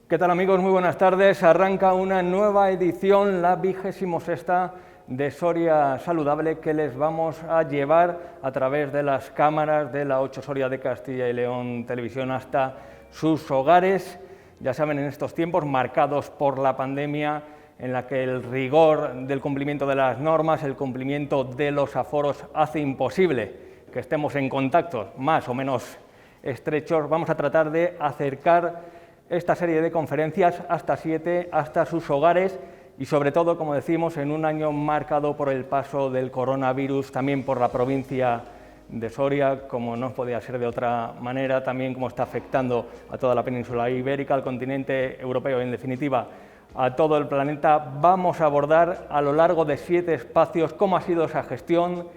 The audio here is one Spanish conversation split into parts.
¿Qué tal, amigos? Muy buenas tardes. Arranca una nueva edición, la 26ª de Soria Saludable, que les vamos a llevar a través de las cámaras de la 8 Soria de Castilla y León Televisión hasta sus hogares. Ya saben, en estos tiempos marcados por la pandemia, en la que el rigor del cumplimiento de las normas, el cumplimiento de los aforos hace imposible que estemos en contacto más o menos estrechos, vamos a tratar de acercar esta serie de conferencias hasta 7, hasta sus hogares y sobre todo, como decimos, en un año marcado por el paso del coronavirus, también por la provincia de Soria, como no podía ser de otra manera, también como está afectando a toda la península ibérica, al continente europeo y, en definitiva, a todo el planeta. Vamos a abordar a lo largo de 7 espacios cómo ha sido esa gestión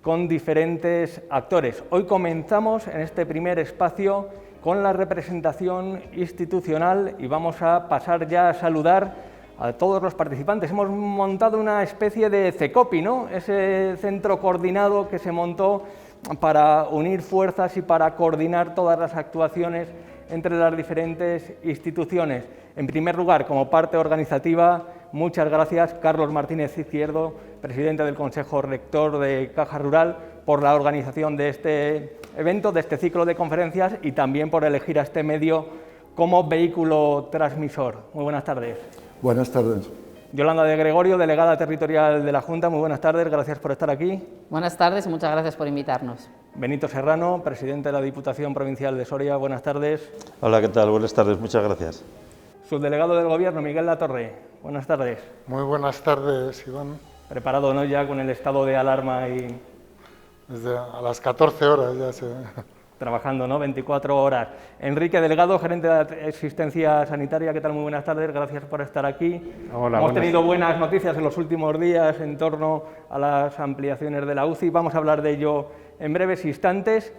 con diferentes actores. Hoy comenzamos en este primer espacio con la representación institucional y vamos a pasar ya a saludar a todos los participantes. Hemos montado una especie de CECOPI, ¿no? Ese centro coordinado que se montó para unir fuerzas y para coordinar todas las actuaciones entre las diferentes instituciones. En primer lugar, como parte organizativa, muchas gracias, Carlos Martínez Izquierdo, presidente del Consejo Rector de Caja Rural, por la organización de este evento, de este ciclo de conferencias y también por elegir a este medio como vehículo transmisor. Muy buenas tardes. Buenas tardes. Yolanda de Gregorio, delegada territorial de la Junta, muy buenas tardes, gracias por estar aquí. Buenas tardes y muchas gracias por invitarnos. Benito Serrano, presidente de la Diputación Provincial de Soria, buenas tardes. Hola, ¿qué tal? Buenas tardes, muchas gracias. Subdelegado del Gobierno, Miguel Latorre, buenas tardes. Muy buenas tardes, Iván. Preparado, ¿no?, ya con el estado de alarma y... Desde a las 14 horas ya se... Trabajando, ¿no?, 24 horas. Enrique Delgado, gerente de Asistencia Sanitaria, ¿qué tal? Muy buenas tardes, gracias por estar aquí. Hola, Hemos tenido buenas noticias en los últimos días en torno a las ampliaciones de la UCI, vamos a hablar de ello en breves instantes.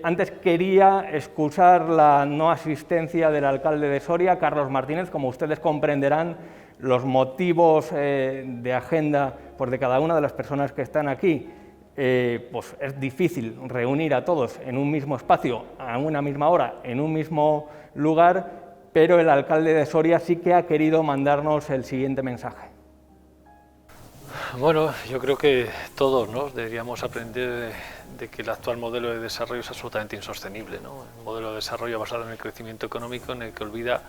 Antes quería excusar la no asistencia del alcalde de Soria, Carlos Martínez. Como ustedes comprenderán, los motivos de agenda pues, de cada una de las personas que están aquí, pues es difícil reunir a todos en un mismo espacio, a una misma hora, en un mismo lugar, pero el alcalde de Soria sí que ha querido mandarnos el siguiente mensaje. Bueno, yo creo que todos, ¿no?, deberíamos aprender de que el actual modelo de desarrollo es absolutamente insostenible, ¿no? Un modelo de desarrollo basado en el crecimiento económico en el que olvida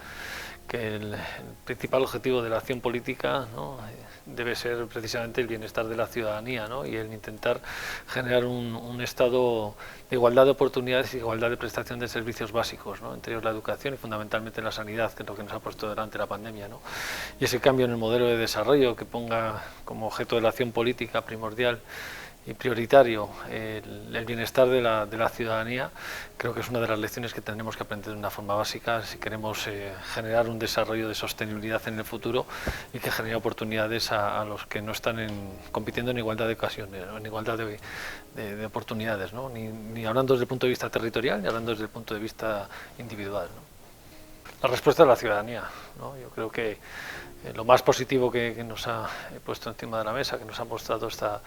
que el principal objetivo de la acción política, ¿no?, debe ser precisamente el bienestar de la ciudadanía, ¿no?, y el intentar generar un estado de igualdad de oportunidades y igualdad de prestación de servicios básicos, ¿no?, entre ellos la educación y fundamentalmente la sanidad, que es lo que nos ha puesto delante la pandemia, ¿no? Y ese cambio en el modelo de desarrollo que ponga como objeto de la acción política primordial y prioritario el bienestar de la ciudadanía, creo que es una de las lecciones que tenemos que aprender de una forma básica si queremos generar un desarrollo de sostenibilidad en el futuro y que genere oportunidades a los que no están compitiendo en igualdad de ocasiones, en igualdad de oportunidades, ¿no? Ni hablando desde el punto de vista territorial ni hablando desde el punto de vista individual, ¿no? La respuesta de la ciudadanía, ¿no? Yo creo que lo más positivo que nos ha puesto encima de la mesa, que nos ha mostrado esta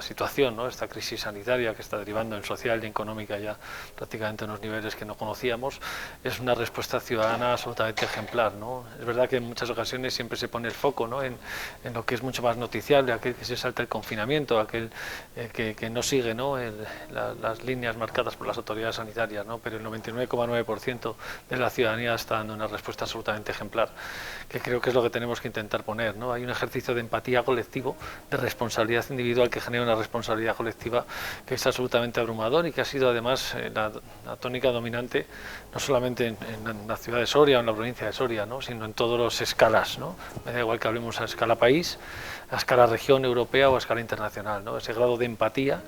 situación, ¿no?, esta crisis sanitaria que está derivando en social y económica ya prácticamente en unos niveles que no conocíamos, es una respuesta ciudadana absolutamente ejemplar, ¿no? Es verdad que en muchas ocasiones siempre se pone el foco, ¿no?, en lo que es mucho más noticiable, aquel que se salta el confinamiento, aquel que no sigue, ¿no?, las líneas marcadas por las autoridades sanitarias, ¿no?, pero el 99,9% de la ciudadanía está dando una respuesta absolutamente ejemplar, que creo que es lo que tenemos que intentar poner, ¿no? Hay un ejercicio de empatía colectivo, de responsabilidad individual que genera una responsabilidad colectiva que es absolutamente abrumador y que ha sido además la tónica dominante no solamente en la ciudad de Soria o en la provincia de Soria, ¿no?, sino en todas las escalas, ¿no? Me da igual que hablemos a escala país, a escala región europea o a escala internacional, ¿no? Ese grado de empatía,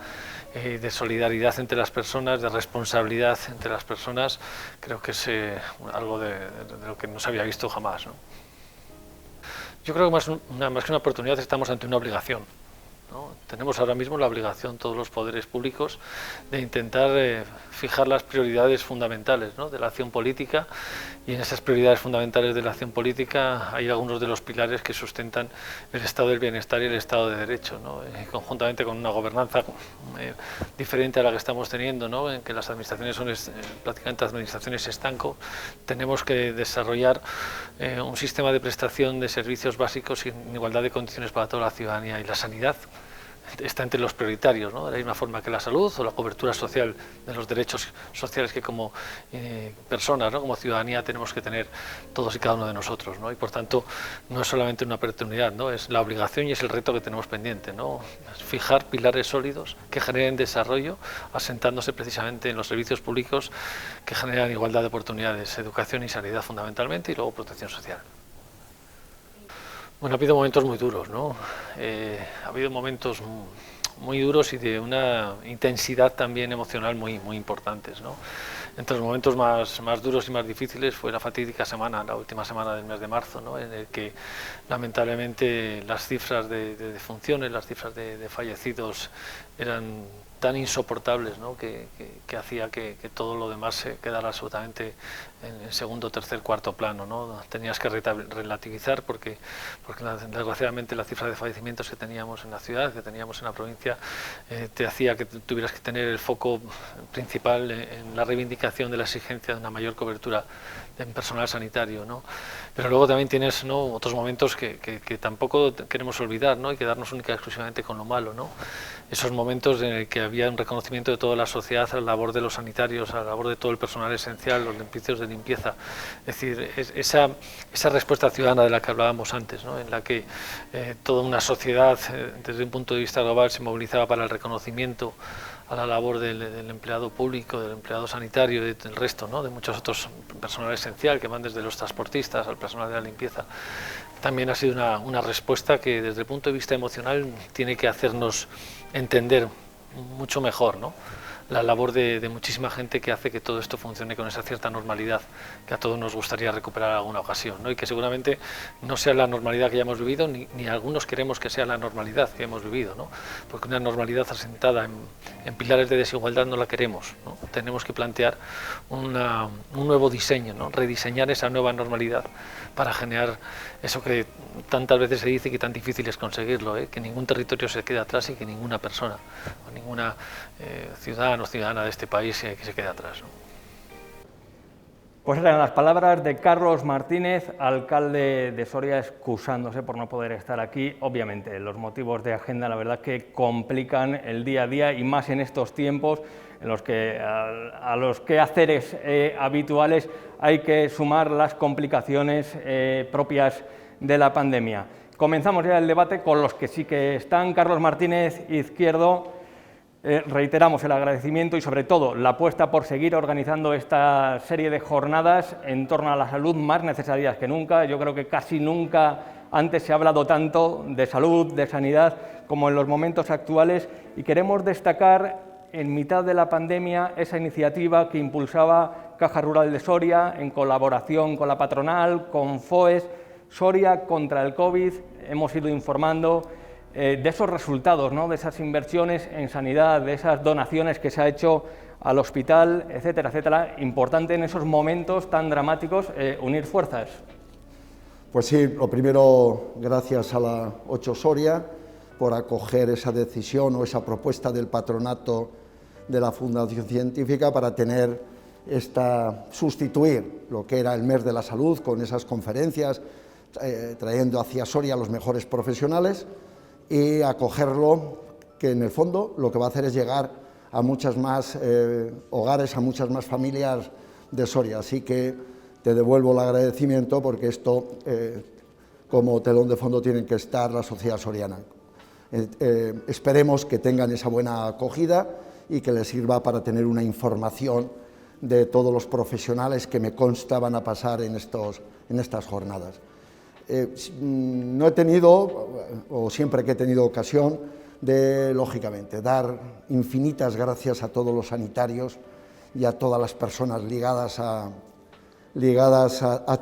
de solidaridad entre las personas, de responsabilidad entre las personas, creo que es algo de lo que no se había visto jamás, ¿no? Yo creo que más que una oportunidad estamos ante una obligación. ¿no? Tenemos ahora mismo la obligación, todos los poderes públicos, de intentar fijar las prioridades fundamentales, ¿no?, de la acción política, y en esas prioridades fundamentales de la acción política hay algunos de los pilares que sustentan el estado del bienestar y el estado de derecho, ¿no? Conjuntamente con una gobernanza diferente a la que estamos teniendo, ¿no?, en que las administraciones son prácticamente administraciones estanco, tenemos que desarrollar un sistema de prestación de servicios básicos en igualdad de condiciones para toda la ciudadanía, y la sanidad está entre los prioritarios, ¿no?, de la misma forma que la salud o la cobertura social de los derechos sociales que como personas, ¿no?, como ciudadanía tenemos que tener todos y cada uno de nosotros, ¿no? Y por tanto no es solamente una oportunidad, ¿no?, es la obligación y es el reto que tenemos pendiente, ¿no?, es fijar pilares sólidos que generen desarrollo, asentándose precisamente en los servicios públicos que generan igualdad de oportunidades, educación y sanidad fundamentalmente, y luego protección social. Bueno, ha habido momentos muy duros, ¿no? Ha habido momentos muy duros y de una intensidad también emocional muy importantes, ¿no? Entre los momentos más duros y más difíciles fue la fatídica semana, la última semana del mes de marzo, ¿no?, en el que lamentablemente las cifras de defunciones, las cifras de fallecidos eran tan insoportables, ¿no?, que hacía que todo lo demás se quedara absolutamente en segundo, tercer, cuarto plano, ¿no? Tenías que relativizar porque desgraciadamente la cifra de fallecimientos que teníamos en la ciudad, que teníamos en la provincia, te hacía que tuvieras que tener el foco principal en la reivindicación de la exigencia de una mayor cobertura en personal sanitario, ¿no? Pero luego también tienes, ¿no?, otros momentos que tampoco queremos olvidar, ¿no?, y quedarnos única y exclusivamente con lo malo, ¿no? Esos momentos en el que había un reconocimiento de toda la sociedad a la labor de los sanitarios, a la labor de todo el personal esencial, los servicios de limpieza. Es decir, esa respuesta ciudadana de la que hablábamos antes, ¿no?, en la que toda una sociedad, desde un punto de vista global, se movilizaba para el reconocimiento a la labor del empleado público, del empleado sanitario y del resto, ¿no?, de muchos otros personal esencial que van desde los transportistas al personal de la limpieza. También ha sido una respuesta que desde el punto de vista emocional tiene que hacernos entender mucho mejor, ¿no?, la labor de muchísima gente que hace que todo esto funcione con esa cierta normalidad que a todos nos gustaría recuperar en alguna ocasión, ¿no?, y que seguramente no sea la normalidad que ya hemos vivido, ni algunos queremos que sea la normalidad que hemos vivido, ¿no?, porque una normalidad asentada en pilares de desigualdad no la queremos, ¿no? Tenemos que plantear un nuevo diseño, ¿no?, rediseñar esa nueva normalidad para generar eso que tantas veces se dice que tan difícil es conseguirlo, que ningún territorio se quede atrás y que ninguna persona o ninguna ciudadano o ciudadana de este país que se quede atrás, ¿no? Pues eran las palabras de Carlos Martínez, alcalde de Soria, excusándose por no poder estar aquí. Obviamente, los motivos de agenda, la verdad, que complican el día a día, y más en estos tiempos en los que a los quehaceres habituales hay que sumar las complicaciones propias de la pandemia. Comenzamos ya el debate con los que sí que están. Carlos Martínez, Izquierdo. Reiteramos el agradecimiento y sobre todo la apuesta por seguir organizando esta serie de jornadas en torno a la salud, más necesarias que nunca. Yo creo que casi nunca antes se ha hablado tanto de salud, de sanidad, como en los momentos actuales, y queremos destacar en mitad de la pandemia esa iniciativa que impulsaba Caja Rural de Soria en colaboración con la patronal, con FOES, Soria contra el COVID. Hemos ido informando de esos resultados, ¿no?, de esas inversiones en sanidad, de esas donaciones que se ha hecho al hospital, etcétera, etcétera. Importante en esos momentos tan dramáticos unir fuerzas. Pues sí, lo primero, gracias a la 8 Soria por acoger esa decisión o esa propuesta del patronato de la Fundación Científica para sustituir lo que era el mes de la salud con esas conferencias, trayendo hacia Soria a los mejores profesionales, y acogerlo, que en el fondo lo que va a hacer es llegar a muchas más hogares, a muchas más familias de Soria. Así que te devuelvo el agradecimiento, porque esto, como telón de fondo, tiene que estar la sociedad soriana. Esperemos que tengan esa buena acogida y que les sirva para tener una información de todos los profesionales que me consta van a pasar en estas jornadas. No he tenido, o siempre que he tenido ocasión, de, lógicamente, dar infinitas gracias a todos los sanitarios y a todas las personas ligadas a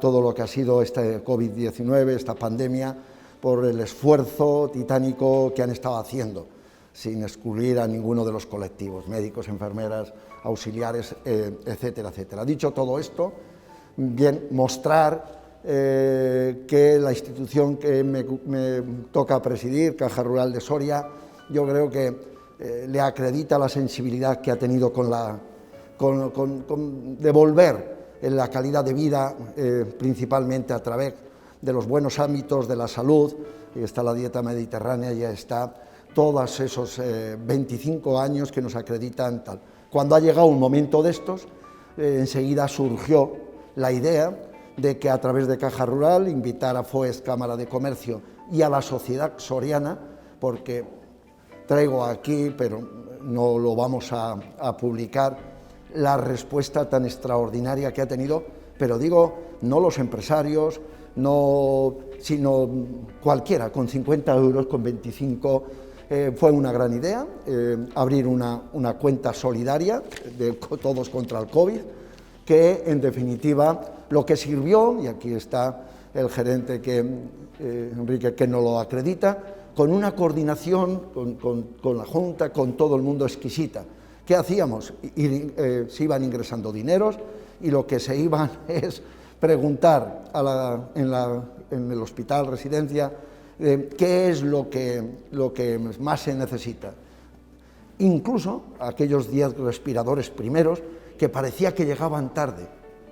todo lo que ha sido este COVID-19, esta pandemia, por el esfuerzo titánico que han estado haciendo, sin excluir a ninguno de los colectivos, médicos, enfermeras, auxiliares, etcétera, etcétera. Dicho todo esto, bien, mostrar que la institución que me toca presidir, Caja Rural de Soria, yo creo que le acredita la sensibilidad que ha tenido con devolver la calidad de vida, principalmente a través de los buenos ámbitos de la salud. Y está la dieta mediterránea, ya está todos esos 25 años que nos acreditan tal. Cuando ha llegado un momento de estos, enseguida surgió la idea de que a través de Caja Rural invitar a FOES, Cámara de Comercio, y a la sociedad soriana, porque traigo aquí, pero no lo vamos a publicar, la respuesta tan extraordinaria que ha tenido, pero digo, no los empresarios, no, sino cualquiera, con 50 euros, con 25, fue una gran idea, abrir una cuenta solidaria de todos contra el COVID, que en definitiva lo que sirvió, y aquí está el gerente Enrique que nos lo acredita, con una coordinación con la Junta, con todo el mundo exquisita. ¿Qué hacíamos? Se iban ingresando dineros y lo que se iban es preguntar en el hospital, residencia, qué es lo que más se necesita. Incluso aquellos 10 respiradores primeros que parecía que llegaban tarde.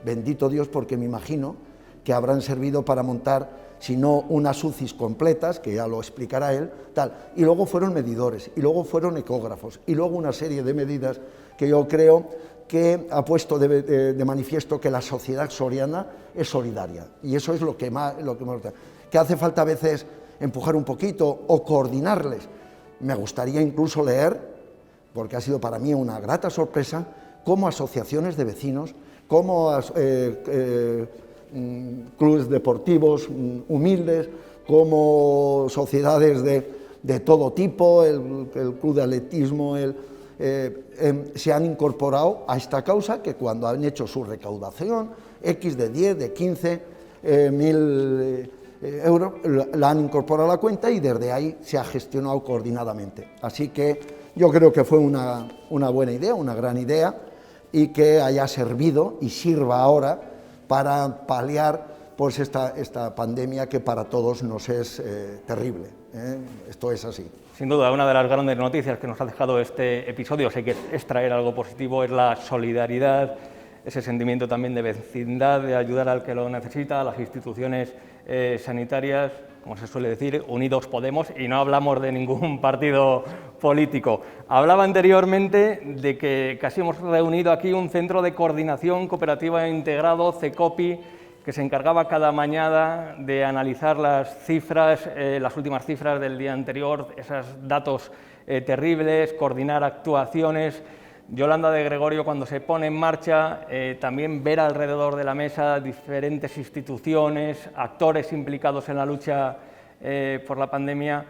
Bendito Dios, porque me imagino que habrán servido para montar, si no unas UCIs completas, que ya lo explicará él, tal. Y luego fueron medidores, y luego fueron ecógrafos, y luego una serie de medidas que yo creo que ha puesto de manifiesto que la sociedad soriana es solidaria. Y eso es lo que más que hace falta a veces empujar un poquito o coordinarles. Me gustaría incluso leer, porque ha sido para mí una grata sorpresa, cómo asociaciones de vecinos, como clubes deportivos humildes, como sociedades de todo tipo, el club de atletismo, se han incorporado a esta causa, que cuando han hecho su recaudación, X de 10, de 15 mil euros, la han incorporado a la cuenta y desde ahí se ha gestionado coordinadamente. Así que yo creo que fue una buena idea, una gran idea, y que haya servido y sirva ahora para paliar pues esta pandemia que para todos nos es terrible. Esto es así. Sin duda, una de las grandes noticias que nos ha dejado este episodio, sé que es extraer algo positivo, es la solidaridad, ese sentimiento también de vecindad, de ayudar al que lo necesita, a las instituciones sanitarias, como se suele decir, unidos podemos, y no hablamos de ningún partido político. Hablaba anteriormente de que casi hemos reunido aquí un centro de coordinación cooperativa integrado, CECOPI, que se encargaba cada mañana de analizar las cifras, las últimas cifras del día anterior, esos datos terribles, coordinar actuaciones. Yolanda de Gregorio, cuando se pone en marcha, también ver alrededor de la mesa diferentes instituciones, actores implicados en la lucha por la pandemia,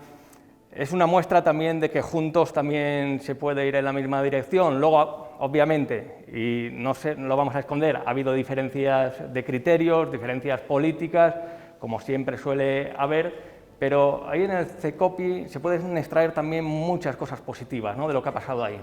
es una muestra también de que juntos también se puede ir en la misma dirección. Luego, obviamente, y no lo vamos a esconder, ha habido diferencias de criterios, diferencias políticas, como siempre suele haber, pero ahí en el CECOPI se pueden extraer también muchas cosas positivas, ¿no?, de lo que ha pasado ahí.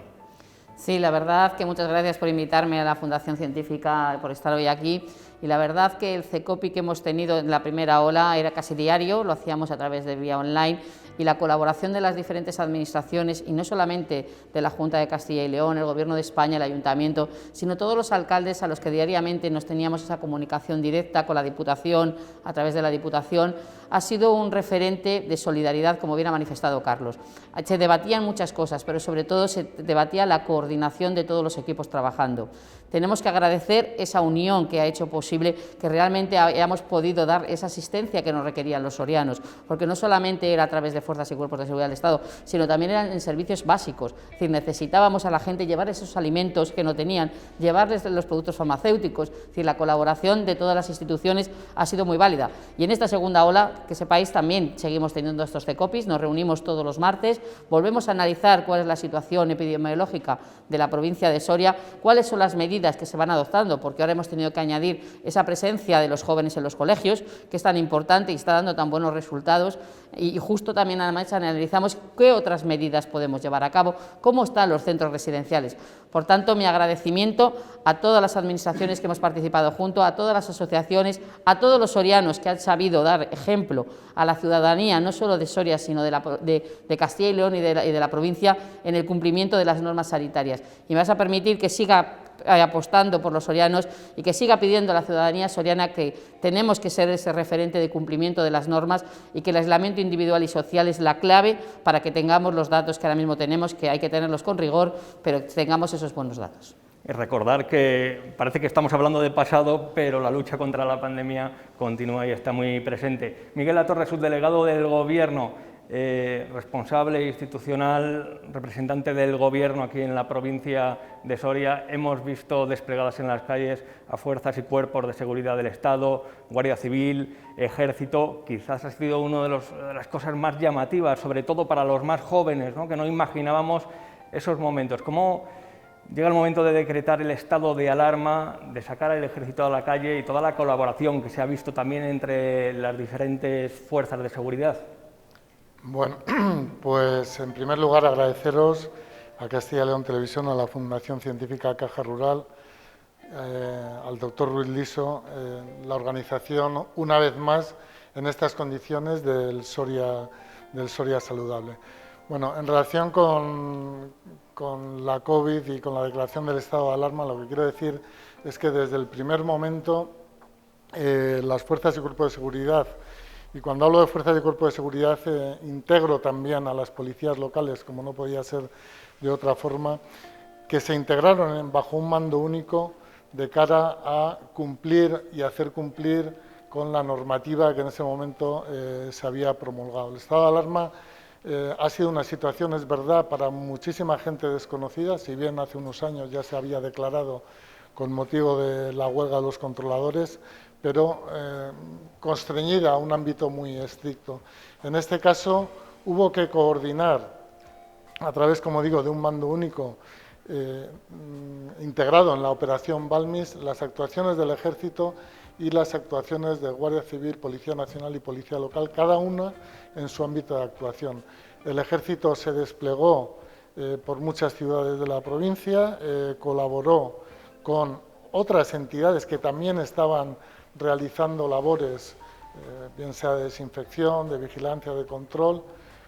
Sí, la verdad que muchas gracias por invitarme a la Fundación Científica, por estar hoy aquí. Y la verdad que el CECOPI que hemos tenido en la primera ola era casi diario, lo hacíamos a través de vía online, y la colaboración de las diferentes administraciones, y no solamente de la Junta de Castilla y León, el Gobierno de España, el Ayuntamiento, sino todos los alcaldes a los que diariamente nos teníamos esa comunicación directa con la Diputación, a través de la Diputación, ha sido un referente de solidaridad, como bien ha manifestado Carlos. Se debatían muchas cosas, pero sobre todo se debatía la coordinación de todos los equipos trabajando. Tenemos que agradecer esa unión que ha hecho posible que realmente hayamos podido dar esa asistencia que nos requerían los sorianos, porque no solamente era a través de fuerzas y cuerpos de seguridad del Estado, sino también eran en servicios básicos. Es decir, necesitábamos a la gente llevar esos alimentos que no tenían, llevarles los productos farmacéuticos. Es decir, la colaboración de todas las instituciones ha sido muy válida. Y en esta segunda ola, que sepáis, también seguimos teniendo estos CECOPIs, nos reunimos todos los martes, volvemos a analizar cuál es la situación epidemiológica de la provincia de Soria, cuáles son las medidas que se van adoptando, porque ahora hemos tenido que añadir esa presencia de los jóvenes en los colegios, que es tan importante y está dando tan buenos resultados, y justo también además analizamos qué otras medidas podemos llevar a cabo, cómo están los centros residenciales. Por tanto, mi agradecimiento a todas las administraciones que hemos participado junto, a todas las asociaciones, a todos los sorianos que han sabido dar ejemplo a la ciudadanía, no solo de Soria, sino de Castilla y León y de la provincia, en el cumplimiento de las normas sanitarias. Y me vas a permitir que siga apostando por los sorianos y que siga pidiendo a la ciudadanía soriana que tenemos que ser ese referente de cumplimiento de las normas y que el aislamiento individual y social es la clave para que tengamos los datos que ahora mismo tenemos, que hay que tenerlos con rigor, pero tengamos esos buenos datos. Y recordar que parece que estamos hablando de pasado, pero la lucha contra la pandemia continúa y está muy presente. Miguel Latorre, subdelegado del Gobierno, responsable institucional, representante del Gobierno aquí en la provincia de Soria. Hemos visto desplegadas en las calles a fuerzas y cuerpos de seguridad del Estado, Guardia Civil, Ejército. Quizás ha sido una de las cosas más llamativas, sobre todo para los más jóvenes, ¿no?, que no imaginábamos esos momentos. ¿Cómo llega el momento de decretar el estado de alarma, de sacar al Ejército a la calle y toda la colaboración que se ha visto también entre las diferentes fuerzas de seguridad? Bueno, pues en primer lugar agradeceros a Castilla y León Televisión, a la Fundación Científica Caja Rural, al doctor Ruiz Liso, la organización una vez más en estas condiciones del Soria Saludable. Bueno, en relación con la COVID y con la declaración del estado de alarma, lo que quiero decir es que desde el primer momento las fuerzas y cuerpos de seguridad, y cuando hablo de fuerzas y cuerpos de seguridad integro también a las policías locales, como no podía ser de otra forma, que se integraron bajo un mando único de cara a cumplir y hacer cumplir con la normativa que en ese momento se había promulgado. El estado de alarma ha sido una situación, es verdad, para muchísima gente desconocida, si bien hace unos años ya se había declarado con motivo de la huelga de los controladores, pero constreñida a un ámbito muy estricto. En este caso hubo que coordinar a través, como digo, de un mando único integrado en la operación Balmis, las actuaciones del Ejército y las actuaciones de Guardia Civil, Policía Nacional y Policía Local, cada una en su ámbito de actuación. El Ejército se desplegó por muchas ciudades de la provincia, colaboró con otras entidades que también estaban realizando labores, bien sea de desinfección, de vigilancia, de control,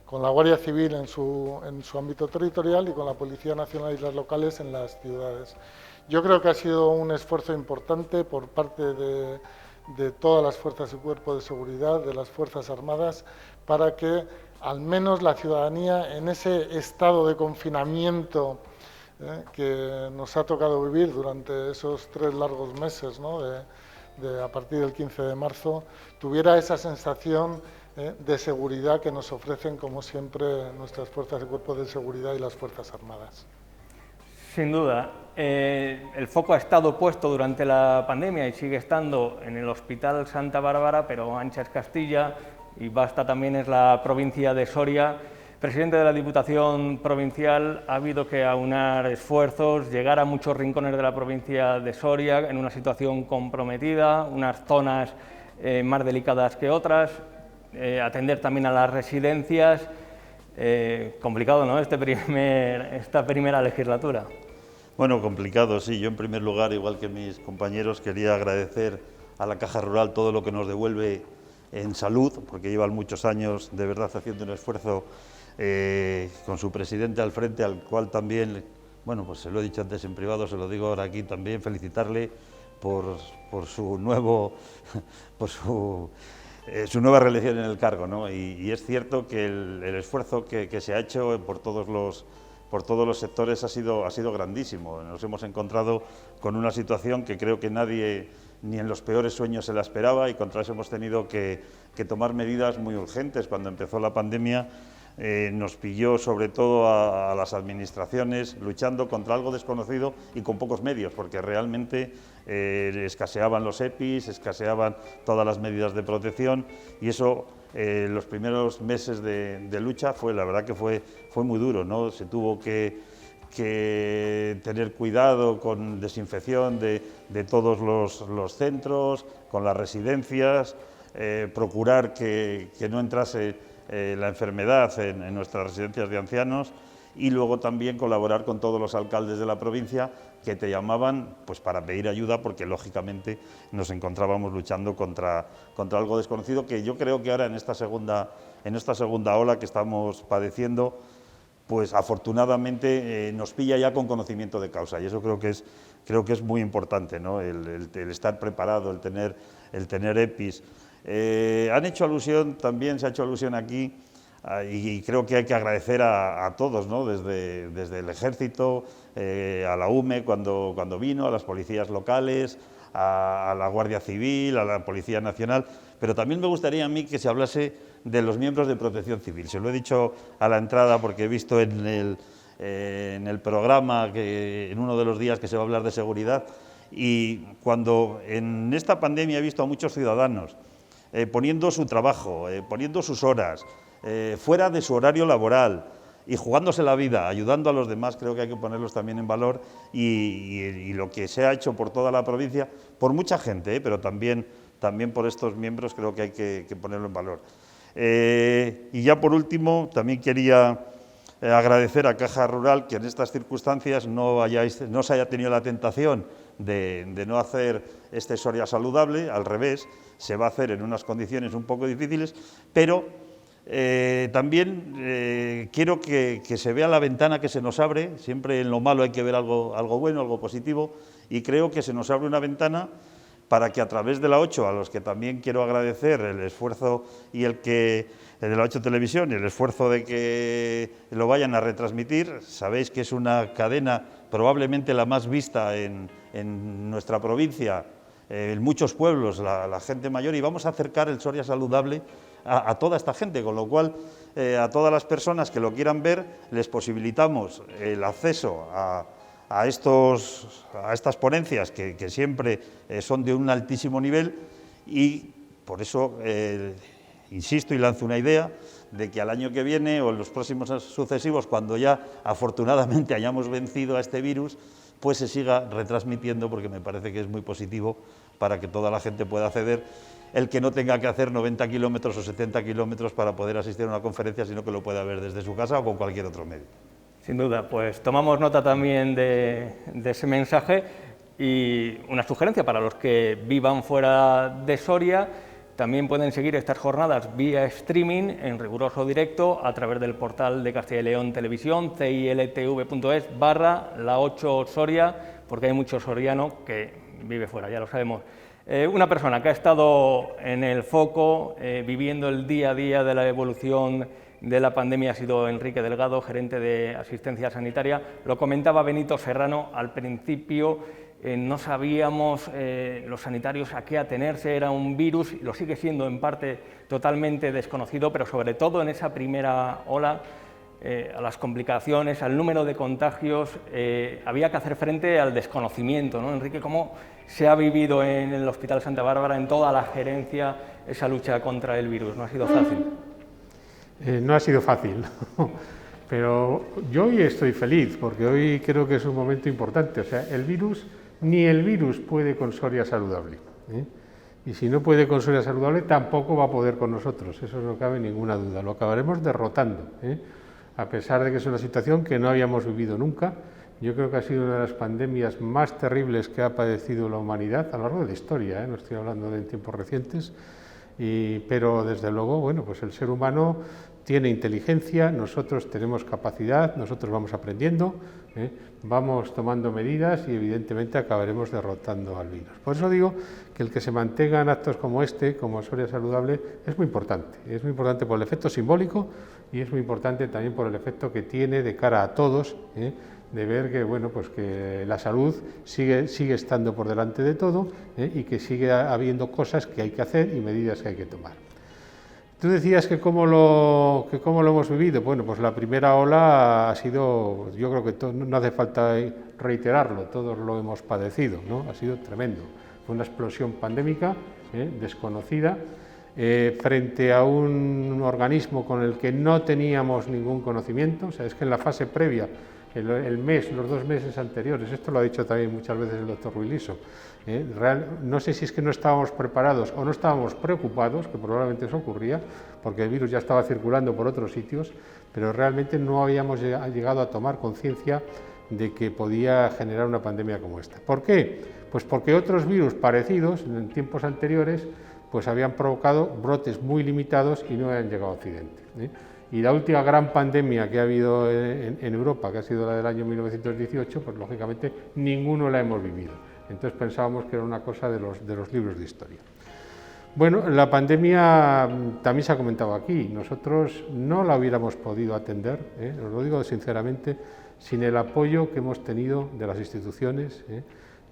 con la Guardia Civil en su ámbito territorial y con la Policía Nacional y las locales en las ciudades. Yo creo que ha sido un esfuerzo importante por parte de todas las fuerzas y cuerpos de seguridad, de las Fuerzas Armadas, para que al menos la ciudadanía, en ese estado de confinamiento que nos ha tocado vivir durante esos 3 largos meses, ¿no?, a partir del 15 de marzo, tuviera esa sensación de seguridad que nos ofrecen, como siempre, nuestras fuerzas y cuerpos de seguridad y las Fuerzas Armadas. Sin duda, el foco ha estado puesto durante la pandemia y sigue estando en el Hospital Santa Bárbara, pero ancha es Castilla y vasta también es la provincia de Soria. Presidente de la Diputación Provincial, ha habido que aunar esfuerzos, llegar a muchos rincones de la provincia de Soria en una situación comprometida, unas zonas más delicadas que otras, atender también a las residencias. Complicado, ¿no?, esta primera legislatura. Bueno, complicado, sí. Yo, en primer lugar, igual que mis compañeros, quería agradecer a la Caja Rural todo lo que nos devuelve en salud, porque llevan muchos años de verdad haciendo un esfuerzo con su presidente al frente, al cual también, bueno, pues se lo he dicho antes en privado, se lo digo ahora aquí también, felicitarle por su nueva reelección en el cargo, ¿no? Y es cierto que el esfuerzo que se ha hecho por todos los sectores ha sido grandísimo. Nos hemos encontrado con una situación que creo que nadie, ni en los peores sueños, se la esperaba, y contra eso hemos tenido que tomar medidas muy urgentes. Cuando empezó la pandemia nos pilló sobre todo a las administraciones luchando contra algo desconocido y con pocos medios, porque realmente escaseaban los EPIs, escaseaban todas las medidas de protección, y eso los primeros meses de lucha la verdad que fue muy duro, ¿no? Se tuvo que que tener cuidado con desinfección de todos los centros, con las residencias, procurar que no entrase la enfermedad en nuestras residencias de ancianos, y luego también colaborar con todos los alcaldes de la provincia que te llamaban pues para pedir ayuda, porque lógicamente nos encontrábamos luchando contra algo desconocido, que yo creo que ahora en esta segunda ola que estamos padeciendo, pues afortunadamente nos pilla ya con conocimiento de causa, y eso creo que es muy importante, ¿no? el estar preparado, el tener EPIs. Han hecho alusión, también se ha hecho alusión aquí, y creo que hay que agradecer a todos, ¿no? desde el Ejército, a la UME cuando vino, a las policías locales, a la Guardia Civil, a la Policía Nacional, pero también me gustaría a mí que se hablase de los miembros de Protección Civil. Se lo he dicho a la entrada porque he visto en el programa, en uno de los días que se va a hablar de seguridad, y cuando en esta pandemia he visto a muchos ciudadanos poniendo su trabajo, poniendo sus horas, fuera de su horario laboral y jugándose la vida, ayudando a los demás, creo que hay que ponerlos también en valor, y lo que se ha hecho por toda la provincia, por mucha gente, pero también por estos miembros, creo que hay que ponerlo en valor. Y ya por último, también quería agradecer a Caja Rural que en estas circunstancias no se haya tenido la tentación de no hacer este Soria Saludable, al revés, se va a hacer en unas condiciones un poco difíciles, pero también quiero que se vea la ventana que se nos abre. Siempre en lo malo hay que ver algo bueno, algo positivo, y creo que se nos abre una ventana para que a través de la 8, a los que también quiero agradecer el esfuerzo y el de la 8 Televisión y el esfuerzo de que lo vayan a retransmitir. Sabéis que es una cadena probablemente la más vista en nuestra provincia, en muchos pueblos, la gente mayor, y vamos a acercar el Soria Saludable a toda esta gente, con lo cual a todas las personas que lo quieran ver les posibilitamos el acceso a estas ponencias que siempre son de un altísimo nivel, y por eso insisto y lanzo una idea de que al año que viene o en los próximos sucesivos, cuando ya afortunadamente hayamos vencido a este virus, pues se siga retransmitiendo, porque me parece que es muy positivo para que toda la gente pueda acceder, el que no tenga que hacer 90 kilómetros o 70 kilómetros para poder asistir a una conferencia, sino que lo pueda ver desde su casa o con cualquier otro medio. Sin duda, pues tomamos nota también de ese mensaje, y una sugerencia para los que vivan fuera de Soria: también pueden seguir estas jornadas vía streaming en riguroso directo a través del portal de Castilla y León Televisión, ciltv.es/la8 Soria, porque hay mucho soriano que vive fuera, ya lo sabemos. Una persona que ha estado en el foco, viviendo el día a día de la evolución de la pandemia, ha sido Enrique Delgado, gerente de Asistencia Sanitaria. Lo comentaba Benito Serrano al principio, no sabíamos los sanitarios a qué atenerse, era un virus, y lo sigue siendo en parte totalmente desconocido, pero sobre todo en esa primera ola, a las complicaciones, al número de contagios, había que hacer frente al desconocimiento, ¿no? Enrique, ¿cómo se ha vivido en el Hospital Santa Bárbara, en toda la gerencia, esa lucha contra el virus? ¿No ha sido fácil? No ha sido fácil, pero yo hoy estoy feliz, porque hoy creo que es un momento importante. O sea, ni el virus puede con Soria Saludable, ¿eh? Y si no puede con Soria Saludable, tampoco va a poder con nosotros, eso no cabe ninguna duda. Lo acabaremos derrotando, ¿eh? A pesar de que es una situación que no habíamos vivido nunca. Yo creo que ha sido una de las pandemias más terribles que ha padecido la humanidad a lo largo de la historia, ¿eh? No estoy hablando de en tiempos recientes, pero desde luego, bueno, pues el ser humano tiene inteligencia, nosotros tenemos capacidad, nosotros vamos aprendiendo, vamos tomando medidas y evidentemente acabaremos derrotando al virus. Por eso digo que el que se mantengan actos como este, como Soria Saludable, es muy importante por el efecto simbólico, y es muy importante también por el efecto que tiene de cara a todos, de ver que, bueno, pues que la salud sigue estando por delante de todo, y que sigue habiendo cosas que hay que hacer y medidas que hay que tomar. Tú decías que cómo lo hemos vivido. Bueno, pues la primera ola ha sido, yo creo que no hace falta reiterarlo, todos lo hemos padecido, ¿no? Ha sido tremendo. Fue una explosión pandémica, desconocida, frente a un organismo con el que no teníamos ningún conocimiento. O sea, es que en la fase previa el mes, los 2 meses anteriores. Esto lo ha dicho también muchas veces el doctor Ruiz Liso. No sé si es que no estábamos preparados o no estábamos preocupados, que probablemente eso ocurría, porque el virus ya estaba circulando por otros sitios, pero realmente no habíamos llegado a tomar conciencia de que podía generar una pandemia como esta. ¿Por qué? Pues porque otros virus parecidos en tiempos anteriores pues habían provocado brotes muy limitados y no habían llegado a Occidente. Y la última gran pandemia que ha habido en Europa, que ha sido la del año 1918, pues lógicamente ninguno la hemos vivido. Entonces pensábamos que era una cosa de los libros de historia. Bueno, la pandemia también se ha comentado aquí. Nosotros no la hubiéramos podido atender, os lo digo sinceramente, sin el apoyo que hemos tenido de las instituciones,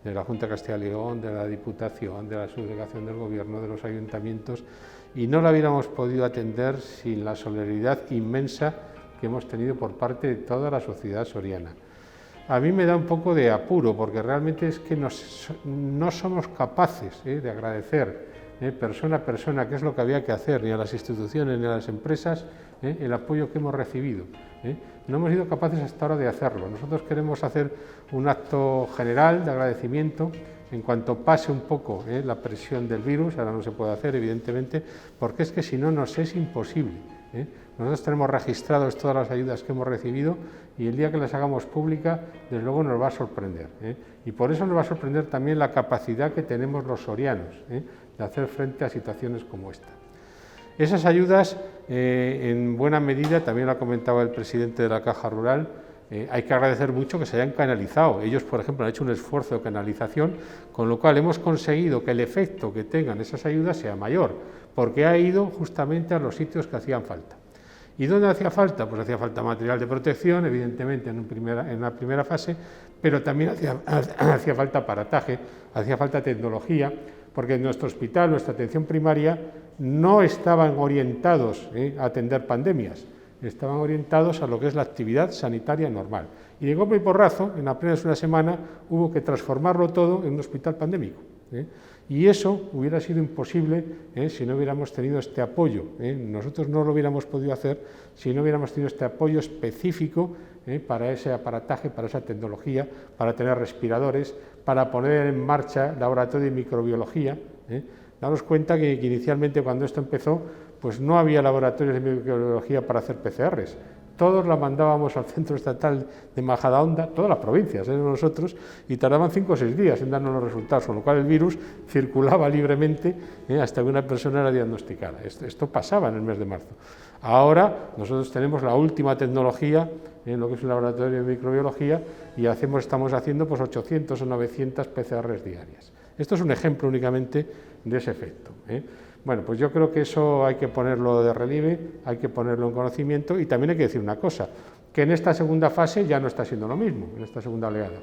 de la Junta de Castilla y León, de la Diputación, de la Subdelegación del Gobierno, de los ayuntamientos, y no la hubiéramos podido atender sin la solidaridad inmensa que hemos tenido por parte de toda la sociedad soriana. A mí me da un poco de apuro, porque realmente es que no somos capaces de agradecer persona a persona qué es lo que había que hacer, ni a las instituciones ni a las empresas, el apoyo que hemos recibido. No hemos sido capaces hasta ahora de hacerlo. Nosotros queremos hacer un acto general de agradecimiento en cuanto pase un poco la presión del virus. Ahora no se puede hacer, evidentemente, porque es que si no nos es imposible. Nosotros tenemos registradas todas las ayudas que hemos recibido y el día que las hagamos públicas, desde luego nos va a sorprender. Y por eso nos va a sorprender también la capacidad que tenemos los sorianos de hacer frente a situaciones como esta. Esas ayudas, en buena medida, también lo ha comentado el presidente de la Caja Rural, hay que agradecer mucho que se hayan canalizado. Ellos, por ejemplo, han hecho un esfuerzo de canalización, con lo cual hemos conseguido que el efecto que tengan esas ayudas sea mayor, porque ha ido justamente a los sitios que hacían falta. ¿Y dónde hacía falta? Pues hacía falta material de protección, evidentemente en la primera fase, pero también hacía falta aparataje, hacía falta tecnología, porque en nuestro hospital, nuestra atención primaria, no estaban orientados a atender pandemias, estaban orientados a lo que es la actividad sanitaria normal. Y de golpe y porrazo, en apenas una semana, hubo que transformarlo todo en un hospital pandémico. Y eso hubiera sido imposible si no hubiéramos tenido este apoyo. Nosotros no lo hubiéramos podido hacer si no hubiéramos tenido este apoyo específico para ese aparataje, para esa tecnología, para tener respiradores, para poner en marcha laboratorio de microbiología. Daros cuenta que inicialmente cuando esto empezó, pues no había laboratorios de microbiología para hacer PCRs. Todos la mandábamos al Centro Estatal de Majadahonda, todas las provincias, nosotros, y tardaban 5 o 6 días en darnos los resultados, con lo cual el virus circulaba libremente hasta que una persona era diagnosticada. Esto pasaba en el mes de marzo. Ahora nosotros tenemos la última tecnología en lo que es un laboratorio de microbiología y estamos haciendo pues 800 o 900 PCRs diarias. Esto es un ejemplo únicamente de ese efecto. Bueno, pues yo creo que eso hay que ponerlo de relieve, hay que ponerlo en conocimiento y también hay que decir una cosa, que en esta segunda fase ya no está siendo lo mismo, en esta segunda oleada.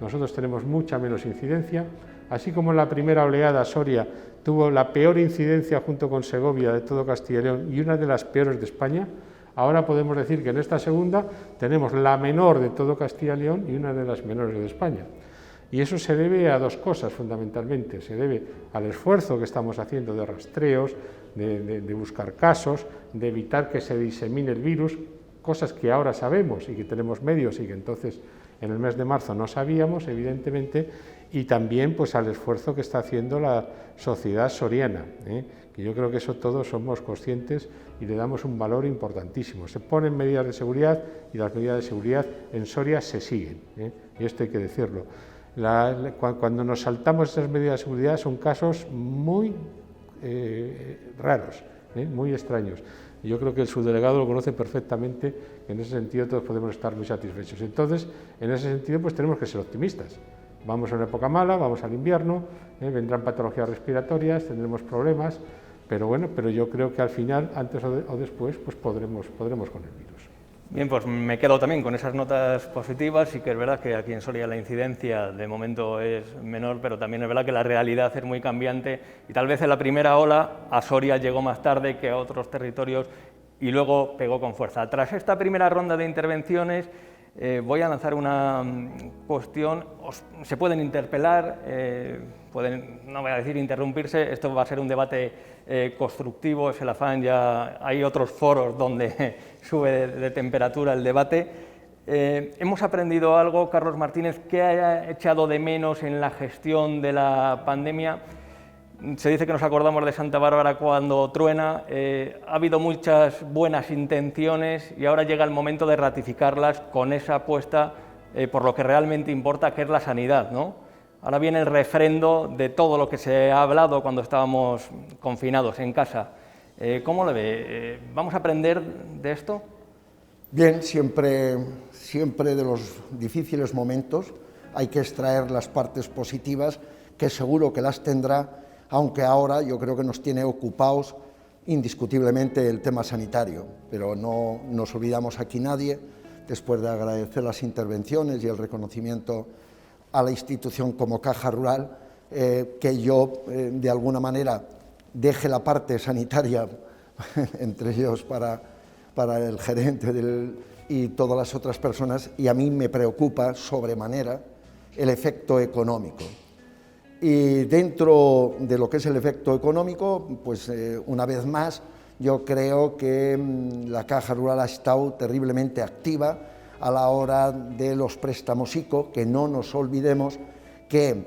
Nosotros tenemos mucha menos incidencia, así como en la primera oleada Soria tuvo la peor incidencia junto con Segovia de todo Castilla y León y una de las peores de España, ahora podemos decir que en esta segunda tenemos la menor de todo Castilla y León y una de las menores de España. Y eso se debe a 2 cosas fundamentalmente, se debe al esfuerzo que estamos haciendo de rastreos, de buscar casos, de evitar que se disemine el virus, cosas que ahora sabemos y que tenemos medios y que entonces en el mes de marzo no sabíamos, evidentemente, y también pues al esfuerzo que está haciendo la sociedad soriana, que yo creo que eso todos somos conscientes y le damos un valor importantísimo. Se ponen medidas de seguridad y las medidas de seguridad en Soria se siguen, y esto hay que decirlo. Cuando nos saltamos esas medidas de seguridad son casos muy raros, muy extraños. Yo creo que el subdelegado lo conoce perfectamente, en ese sentido todos podemos estar muy satisfechos. Entonces, en ese sentido, pues tenemos que ser optimistas. Vamos a una época mala, vamos al invierno, vendrán patologías respiratorias, tendremos problemas, pero bueno, pero yo creo que al final, antes o después, pues podremos con el virus. Bien, pues me quedo también con esas notas positivas. Sí que es verdad que aquí en Soria la incidencia de momento es menor, pero también es verdad que la realidad es muy cambiante y tal vez en la primera ola a Soria llegó más tarde que a otros territorios y luego pegó con fuerza. Tras esta primera ronda de intervenciones voy a lanzar una cuestión. Se pueden interpelar, no voy a decir interrumpirse, esto va a ser un debate constructivo, es el afán, ya hay otros foros donde sube de temperatura el debate. ¿Hemos aprendido algo, Carlos Martínez, qué haya echado de menos en la gestión de la pandemia? Se dice que nos acordamos de Santa Bárbara cuando truena. Ha habido muchas buenas intenciones y ahora llega el momento de ratificarlas con esa apuesta por lo que realmente importa, que es la sanidad, ¿no? Ahora viene el refrendo de todo lo que se ha hablado cuando estábamos confinados en casa. ¿Cómo lo ve? ¿Vamos a aprender de esto? Bien, siempre de los difíciles momentos hay que extraer las partes positivas, que seguro que las tendrá, aunque ahora yo creo que nos tiene ocupados indiscutiblemente el tema sanitario, pero no nos olvidamos aquí nadie, después de agradecer las intervenciones y el reconocimiento a la institución como Caja Rural, que yo de alguna manera deje la parte sanitaria, entre ellos para el gerente y todas las otras personas, y a mí me preocupa sobremanera el efecto económico. Y dentro de lo que es el efecto económico, pues una vez más, yo creo que la Caja Rural ha estado terriblemente activa a la hora de los préstamos ICO, que no nos olvidemos que,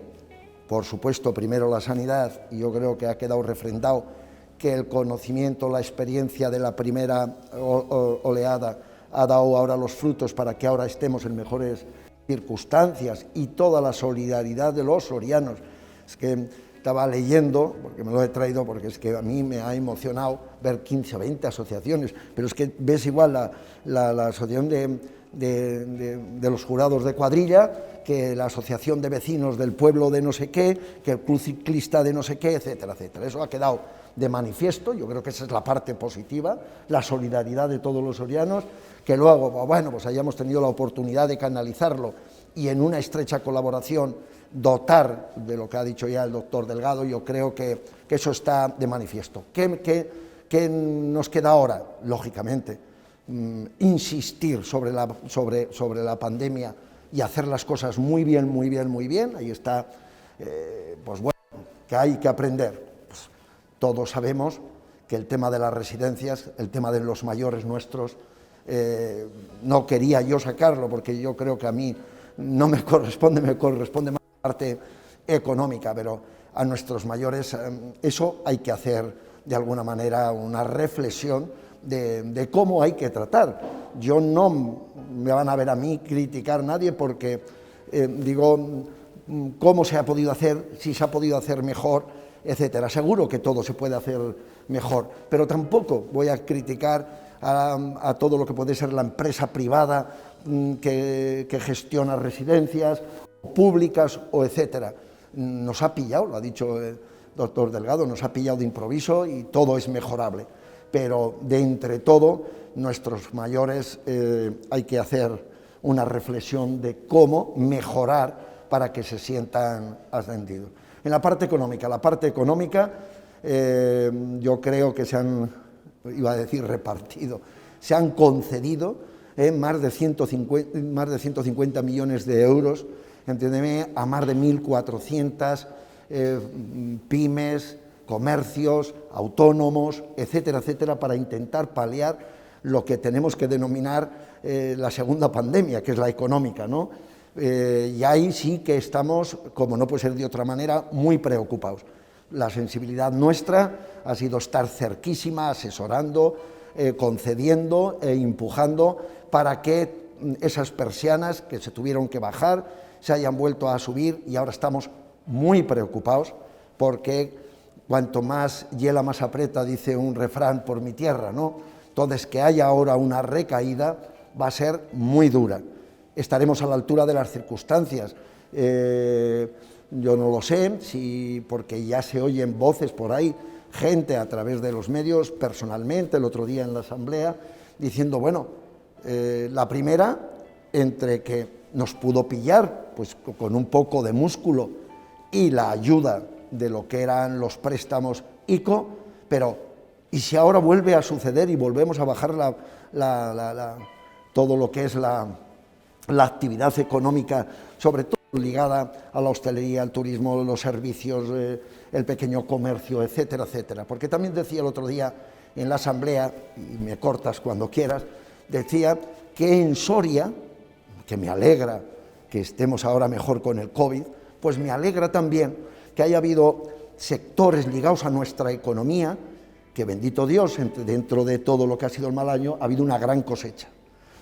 por supuesto, primero la sanidad, y yo creo que ha quedado refrendado que el conocimiento, la experiencia de la primera oleada ha dado ahora los frutos para que ahora estemos en mejores circunstancias, y toda la solidaridad de los sorianos. Es que estaba leyendo, porque me lo he traído, porque es que a mí me ha emocionado ver 15 o 20 asociaciones, pero es que ves igual la asociación de los jurados de cuadrilla, que la asociación de vecinos del pueblo de no sé qué, que el club ciclista de no sé qué, etcétera, etcétera. Eso ha quedado de manifiesto. Yo creo que esa es la parte positiva, la solidaridad de todos los sorianos, que luego, bueno, pues hayamos tenido la oportunidad de canalizarlo y en una estrecha colaboración dotar de lo que ha dicho ya el doctor Delgado. Yo creo que eso está de manifiesto. ¿Qué nos queda ahora? Lógicamente, insistir sobre la pandemia y hacer las cosas muy bien, muy bien, muy bien. Ahí está, pues bueno, que hay que aprender. Pues, todos sabemos que el tema de las residencias, el tema de los mayores nuestros, no quería yo sacarlo porque yo creo que a mí no me corresponde más la parte económica, pero a nuestros mayores eso hay que hacer de alguna manera una reflexión de cómo hay que tratar. Yo no me van a ver a mí criticar nadie porque digo cómo se ha podido hacer, si se ha podido hacer mejor, etcétera. Seguro que todo se puede hacer mejor, pero tampoco voy a criticar a todo lo que puede ser la empresa privada que gestiona residencias públicas o etcétera. Nos ha pillado, lo ha dicho el doctor Delgado, nos ha pillado de improviso y todo es mejorable, pero de entre todo, nuestros mayores hay que hacer una reflexión de cómo mejorar para que se sientan atendidos. En la parte económica, yo creo que se han, iba a decir repartido, se han concedido más de 150 millones de euros, entiéndeme, a más de 1.400 pymes, comercios, autónomos, etcétera, etcétera, para intentar paliar lo que tenemos que denominar la segunda pandemia, que es la económica, ¿no? Y ahí sí que estamos, como no puede ser de otra manera, muy preocupados. La sensibilidad nuestra ha sido estar cerquísima, asesorando, concediendo e empujando para que esas persianas que se tuvieron que bajar se hayan vuelto a subir, y ahora estamos muy preocupados porque cuanto más hiela más aprieta, dice un refrán por mi tierra, ¿no? Entonces, que haya ahora una recaída va a ser muy dura. Estaremos a la altura de las circunstancias. Yo no lo sé, porque ya se oyen voces por ahí, gente a través de los medios, personalmente, el otro día en la asamblea, diciendo, bueno, la primera, entre que nos pudo pillar pues con un poco de músculo y la ayuda de lo que eran los préstamos ICO, pero ¿y si ahora vuelve a suceder y volvemos a bajar todo lo que es la actividad económica, sobre todo ligada a la hostelería, al turismo, los servicios, el pequeño comercio, etcétera, etcétera? Porque también decía el otro día en la asamblea, y me cortas cuando quieras, decía que en Soria que me alegra que estemos ahora mejor con el COVID, pues me alegra también que haya habido sectores ligados a nuestra economía, que bendito Dios, dentro de todo lo que ha sido el mal año, ha habido una gran cosecha.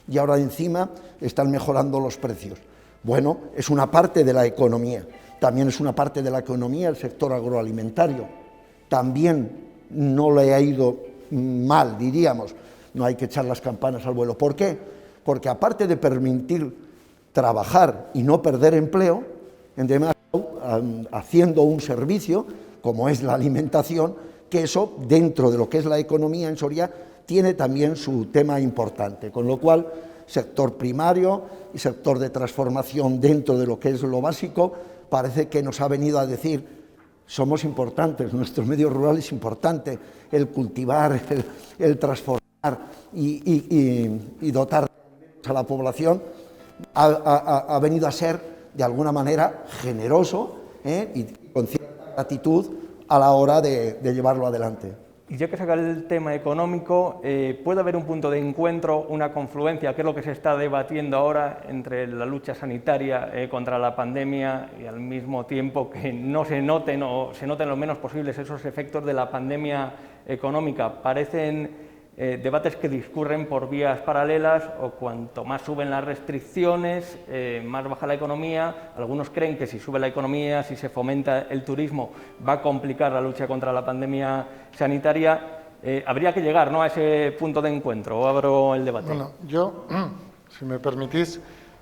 Y ahora encima están mejorando los precios. Bueno, es una parte de la economía. También es una parte de la economía el sector agroalimentario. También no le ha ido mal, diríamos. No hay que echar las campanas al vuelo. ¿Por qué? Porque aparte de permitir trabajar y no perder empleo, haciendo un servicio como es la alimentación, que eso dentro de lo que es la economía en Soria tiene también su tema importante, con lo cual sector primario y sector de transformación dentro de lo que es lo básico parece que nos ha venido a decir somos importantes, nuestro medio rural es importante, el cultivar, el transformar y dotar a la población ha venido a ser de alguna manera generoso y con cierta gratitud a la hora de llevarlo adelante. Y ya que saca el tema económico, ¿puede haber un punto de encuentro, una confluencia, que es lo que se está debatiendo ahora entre la lucha sanitaria contra la pandemia y al mismo tiempo que no se noten o se noten lo menos posibles esos efectos de la pandemia económica? Parecen debates que discurren por vías paralelas, o cuanto más suben las restricciones, más baja la economía. Algunos creen que si sube la economía, si se fomenta el turismo, va a complicar la lucha contra la pandemia sanitaria. Habría que llegar, ¿no?, a ese punto de encuentro, o abro el debate. Bueno, yo, si me permitís,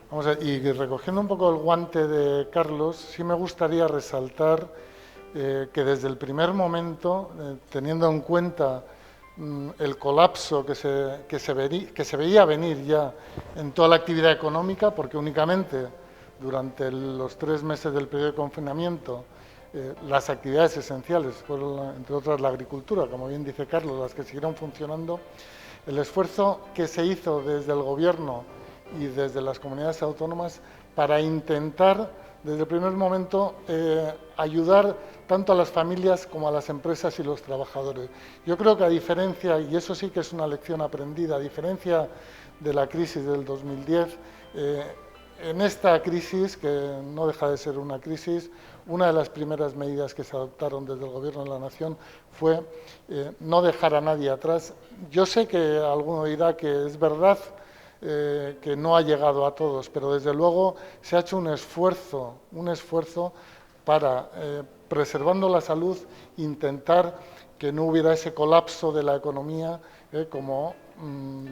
vamos a, y recogiendo un poco el guante de Carlos, sí me gustaría resaltar que desde el primer momento, teniendo en cuenta el colapso que se veía venir ya en toda la actividad económica, porque únicamente durante los 3 meses del periodo de confinamiento las actividades esenciales fueron, entre otras, la agricultura, como bien dice Carlos, las que siguieron funcionando. El esfuerzo que se hizo desde el Gobierno y desde las comunidades autónomas para intentar, desde el primer momento, ayudar tanto a las familias como a las empresas y los trabajadores. Yo creo que, a diferencia, y eso sí que es una lección aprendida, a diferencia de la crisis del 2010, en esta crisis, que no deja de ser una crisis, una de las primeras medidas que se adoptaron desde el Gobierno de la Nación fue no dejar a nadie atrás. Yo sé que alguno dirá que es verdad que no ha llegado a todos, pero desde luego se ha hecho un esfuerzo para, preservando la salud, intentar que no hubiera ese colapso de la economía, como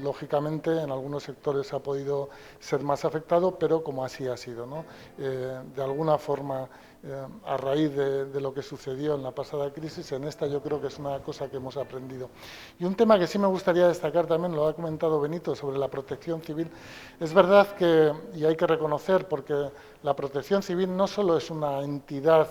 lógicamente en algunos sectores ha podido ser más afectado, pero como así ha sido, ¿no? De alguna forma, a raíz de lo que sucedió en la pasada crisis, en esta yo creo que es una cosa que hemos aprendido. Y un tema que sí me gustaría destacar también, lo ha comentado Benito, sobre la protección civil. Es verdad que, y hay que reconocer, porque la protección civil no solo es una entidad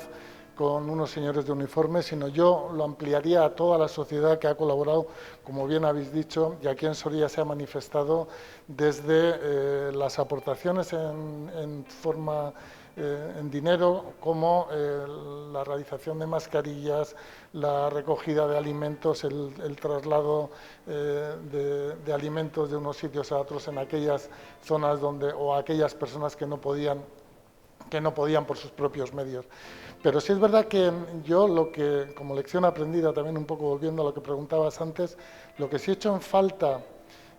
con unos señores de uniforme, sino yo lo ampliaría a toda la sociedad que ha colaborado, como bien habéis dicho, y aquí en Soria se ha manifestado desde las aportaciones en forma en dinero, como la realización de mascarillas, la recogida de alimentos, el traslado de alimentos de unos sitios a otros en aquellas zonas donde, o a aquellas personas que no podían por sus propios medios. Pero sí es verdad que yo, lo que, como lección aprendida, también un poco volviendo a lo que preguntabas antes, lo que sí he hecho en falta,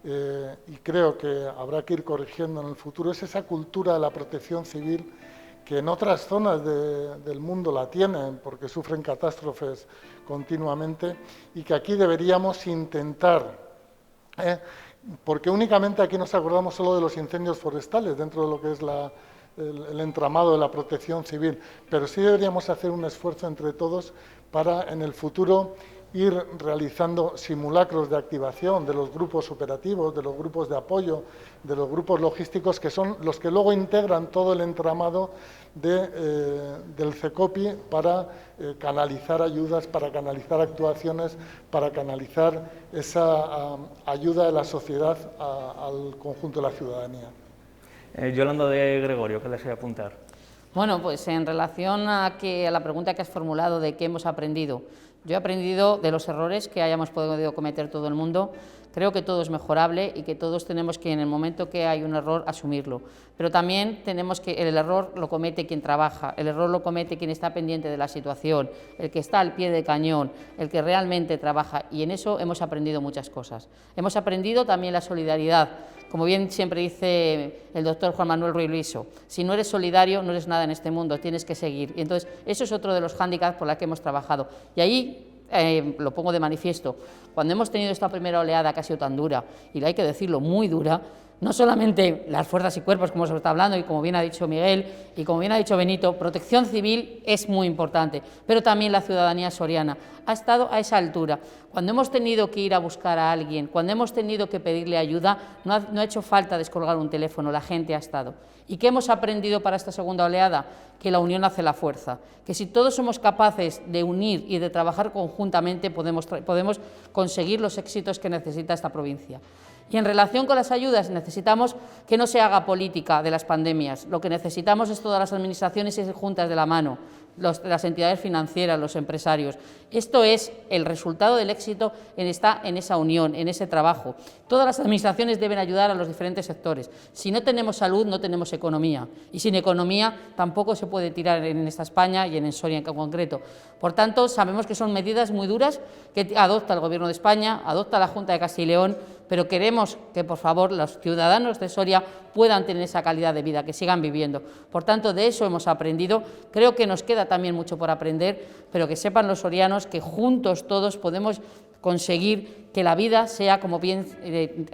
y creo que habrá que ir corrigiendo en el futuro, es esa cultura de la protección civil, que en otras zonas del mundo la tienen, porque sufren catástrofes continuamente, y que aquí deberíamos intentar, porque únicamente aquí nos acordamos solo de los incendios forestales, dentro de lo que es el entramado de la protección civil, pero sí deberíamos hacer un esfuerzo entre todos para, en el futuro, ir realizando simulacros de activación de los grupos operativos, de los grupos de apoyo, de los grupos logísticos, que son los que luego integran todo el entramado del CECOPI para canalizar ayudas, para canalizar actuaciones, para canalizar esa ayuda de la sociedad al conjunto de la ciudadanía. Yolanda de Gregorio, ¿qué desea apuntar? Bueno, pues en relación a la pregunta que has formulado de qué hemos aprendido, yo he aprendido de los errores que hayamos podido cometer todo el mundo, Creo que todo es mejorable y que todos tenemos que, en el momento que hay un error, asumirlo. Pero también tenemos que, el error lo comete quien trabaja, el error lo comete quien está pendiente de la situación, el que está al pie del cañón, el que realmente trabaja, y en eso hemos aprendido muchas cosas. Hemos aprendido también la solidaridad. Como bien siempre dice el doctor Juan Manuel Ruiz Liso, si no eres solidario no eres nada en este mundo, tienes que seguir. Y entonces, eso es otro de los hándicaps por los que hemos trabajado. Y ahí lo pongo de manifiesto, cuando hemos tenido esta primera oleada que ha sido tan dura, y hay que decirlo, muy dura, no solamente las fuerzas y cuerpos, como se está hablando, y como bien ha dicho Miguel, y como bien ha dicho Benito, Protección Civil es muy importante, pero también la ciudadanía soriana ha estado a esa altura. Cuando hemos tenido que ir a buscar a alguien, cuando hemos tenido que pedirle ayuda, no ha hecho falta descolgar un teléfono, la gente ha estado. ¿Y qué hemos aprendido para esta segunda oleada? Que la unión hace la fuerza, que si todos somos capaces de unir y de trabajar conjuntamente podemos conseguir los éxitos que necesita esta provincia. Y en relación con las ayudas, necesitamos que no se haga política de las pandemias. Lo que necesitamos es todas las administraciones ir juntas de la mano, las entidades financieras, los empresarios. Esto es el resultado del éxito en esa unión, en ese trabajo. Todas las administraciones deben ayudar a los diferentes sectores. Si no tenemos salud, no tenemos economía. Y sin economía tampoco se puede tirar en esta España y en Soria en concreto. Por tanto, sabemos que son medidas muy duras que adopta el Gobierno de España, adopta la Junta de Castilla y León, pero queremos que, por favor, los ciudadanos de Soria puedan tener esa calidad de vida, que sigan viviendo. Por tanto, de eso hemos aprendido. Creo que nos queda también mucho por aprender, pero que sepan los sorianos que juntos todos podemos conseguir que la vida sea, como bien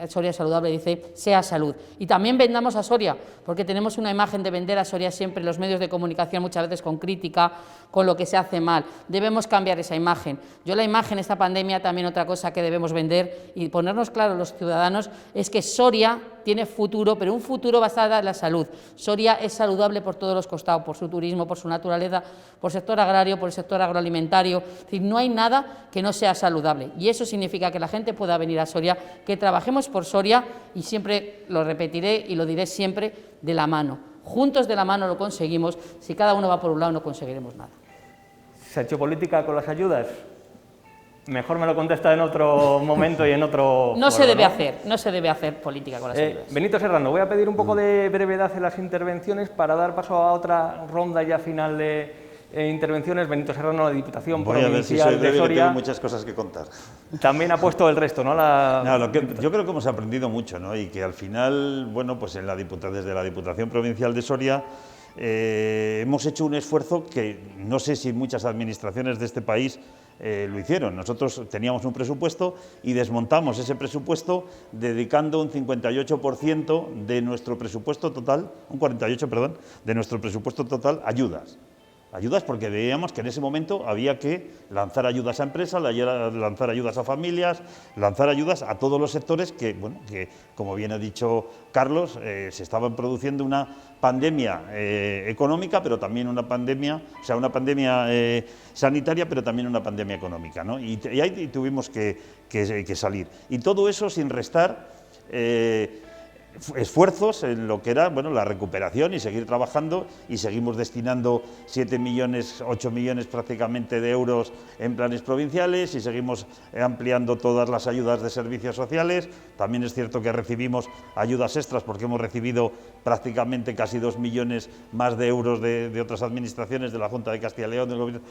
Soria Saludable dice, sea salud. Y también vendamos a Soria, porque tenemos una imagen de vender a Soria siempre en los medios de comunicación, muchas veces con crítica, con lo que se hace mal. Debemos cambiar esa imagen. Yo la imagen, esta pandemia, también otra cosa que debemos vender y ponernos claros los ciudadanos es que Soria tiene futuro, pero un futuro basado en la salud. Soria es saludable por todos los costados, por su turismo, por su naturaleza, por el sector agrario, por el sector agroalimentario. Es decir, no hay nada que no sea saludable. Y eso significa que la gente pueda venir a Soria, que trabajemos por Soria, y siempre lo repetiré y lo diré siempre, de la mano. Juntos de la mano lo conseguimos. Si cada uno va por un lado, no conseguiremos nada. ¿Se ha hecho política con las ayudas? Mejor me lo contesta en otro momento y en otro... No se debe hacer política con las ayudas. Benito Serrano, voy a pedir un poco de brevedad en las intervenciones para dar paso a otra ronda ya final de intervenciones. Benito Serrano, la Diputación Provincial de Soria. Voy a ver si soy breve, que tengo muchas cosas que contar. También ha puesto el resto, ¿no? Yo creo que hemos aprendido mucho, ¿no? Y que al final, bueno, pues desde la Diputación Provincial de Soria hemos hecho un esfuerzo que no sé si muchas administraciones de este país lo hicieron. Nosotros teníamos un presupuesto y desmontamos ese presupuesto dedicando un 58% de nuestro presupuesto total, un 48%, perdón, de nuestro presupuesto total a ayudas. Ayudas porque veíamos que en ese momento había que lanzar ayudas a empresas, lanzar ayudas a familias, lanzar ayudas a todos los sectores que, bueno, que como bien ha dicho Carlos, se estaban produciendo una pandemia económica, pero también una pandemia, o sea, una pandemia sanitaria, pero también una pandemia económica, ¿no? Y ahí tuvimos que salir. Y todo eso sin restar esfuerzos en lo que era, bueno, la recuperación y seguir trabajando, y seguimos destinando 7 millones, 8 millones prácticamente de euros en planes provinciales, y seguimos ampliando todas las ayudas de servicios sociales. También es cierto que recibimos ayudas extras porque hemos recibido prácticamente casi 2 millones más de euros de otras administraciones, de la Junta de Castilla y León, del Gobierno,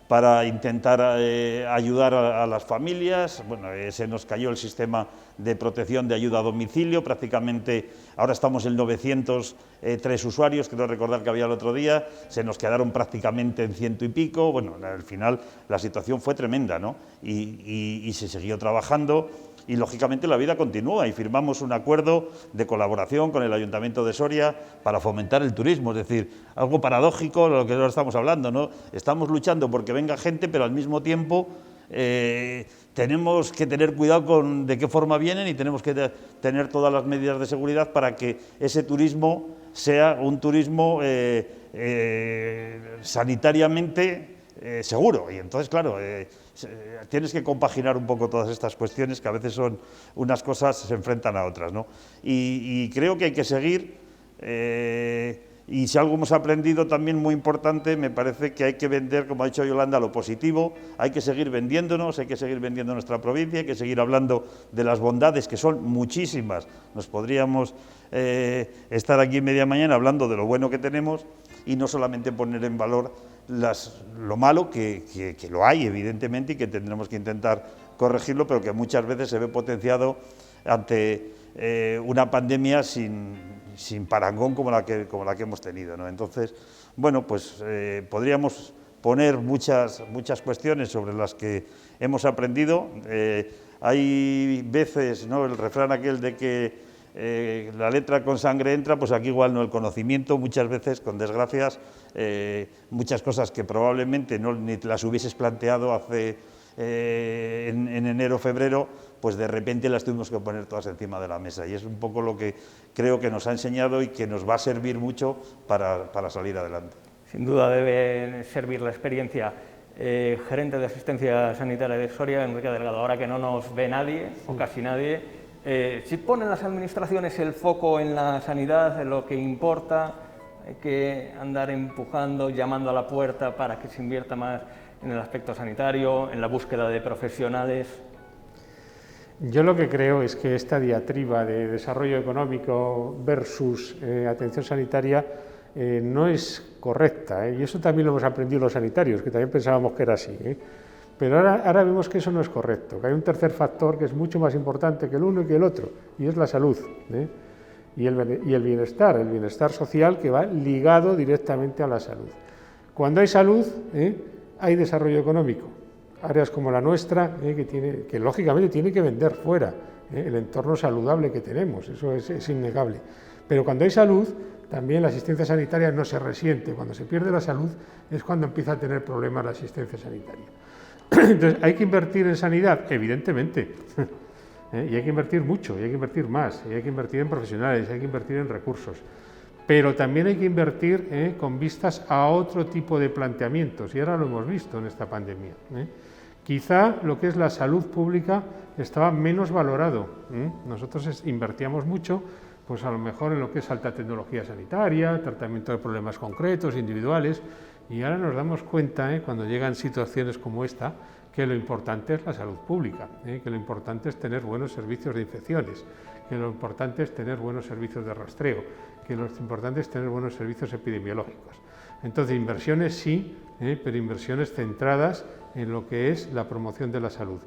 para intentar ayudar a las familias. Bueno, se nos cayó el sistema de protección de ayuda a domicilio, prácticamente ahora estamos en 903 usuarios, creo recordar que había el otro día, se nos quedaron prácticamente en 100 y pico. Bueno, al final la situación fue tremenda, ¿no? Y se siguió trabajando. Y, lógicamente, la vida continúa, y firmamos un acuerdo de colaboración con el Ayuntamiento de Soria para fomentar el turismo. Es decir, algo paradójico lo que ahora estamos hablando, ¿no? Estamos luchando porque venga gente, pero al mismo tiempo tenemos que tener cuidado de qué forma vienen, y tenemos que tener todas las medidas de seguridad para que ese turismo sea un turismo sanitariamente seguro. Y entonces, claro, tienes que compaginar un poco todas estas cuestiones, que a veces son unas cosas, se enfrentan a otras, ¿no? Y creo que hay que seguir Y si algo hemos aprendido también muy importante, me parece que hay que vender, como ha dicho Yolanda, lo positivo, hay que seguir vendiéndonos, hay que seguir vendiendo nuestra provincia, hay que seguir hablando de las bondades, que son muchísimas. Nos podríamos estar aquí media mañana hablando de lo bueno que tenemos y no solamente poner en valor lo malo, que lo hay evidentemente y que tendremos que intentar corregirlo, pero que muchas veces se ve potenciado ante una pandemia sin parangón como la que hemos tenido, ¿no? Entonces, bueno, pues podríamos poner muchas cuestiones sobre las que hemos aprendido. Hay veces, ¿no?, el refrán aquel de que la letra con sangre entra, pues aquí igual no, el conocimiento muchas veces, con desgracias, muchas cosas que probablemente ni las hubieses planteado hace en enero o febrero, pues de repente las tuvimos que poner todas encima de la mesa, y es un poco lo que creo que nos ha enseñado y que nos va a servir mucho para salir adelante. Sin duda debe servir la experiencia. Gerente de Asistencia Sanitaria de Soria, Enrique Delgado, ahora que no nos ve nadie, o casi nadie, si ponen las administraciones el foco en la sanidad, en lo que importa, hay que andar empujando, llamando a la puerta para que se invierta más en el aspecto sanitario, en la búsqueda de profesionales. Yo lo que creo es que esta diatriba de desarrollo económico versus atención sanitaria no es correcta, y eso también lo hemos aprendido los sanitarios, que también pensábamos que era así, pero ahora vemos que eso no es correcto, que hay un tercer factor que es mucho más importante que el uno y que el otro, y es la salud, y el bienestar social, que va ligado directamente a la salud. Cuando hay salud, hay desarrollo económico. Áreas como la nuestra, que lógicamente tiene que vender fuera, el entorno saludable que tenemos, eso es innegable. Pero cuando hay salud, también la asistencia sanitaria no se resiente. Cuando se pierde la salud es cuando empieza a tener problemas la asistencia sanitaria. Entonces, ¿hay que invertir en sanidad? Evidentemente. Y hay que invertir mucho, y hay que invertir más, y hay que invertir en profesionales, y hay que invertir en recursos. Pero también hay que invertir con vistas a otro tipo de planteamientos, y ahora lo hemos visto en esta pandemia. Quizá lo que es la salud pública estaba menos valorado. Nosotros invertíamos mucho, pues a lo mejor en lo que es alta tecnología sanitaria, tratamiento de problemas concretos, individuales, y ahora nos damos cuenta, cuando llegan situaciones como esta, que lo importante es la salud pública, que lo importante es tener buenos servicios de infecciones, que lo importante es tener buenos servicios de rastreo, que lo importante es tener buenos servicios epidemiológicos. Entonces, inversiones sí, pero inversiones centradas en lo que es la promoción de la salud.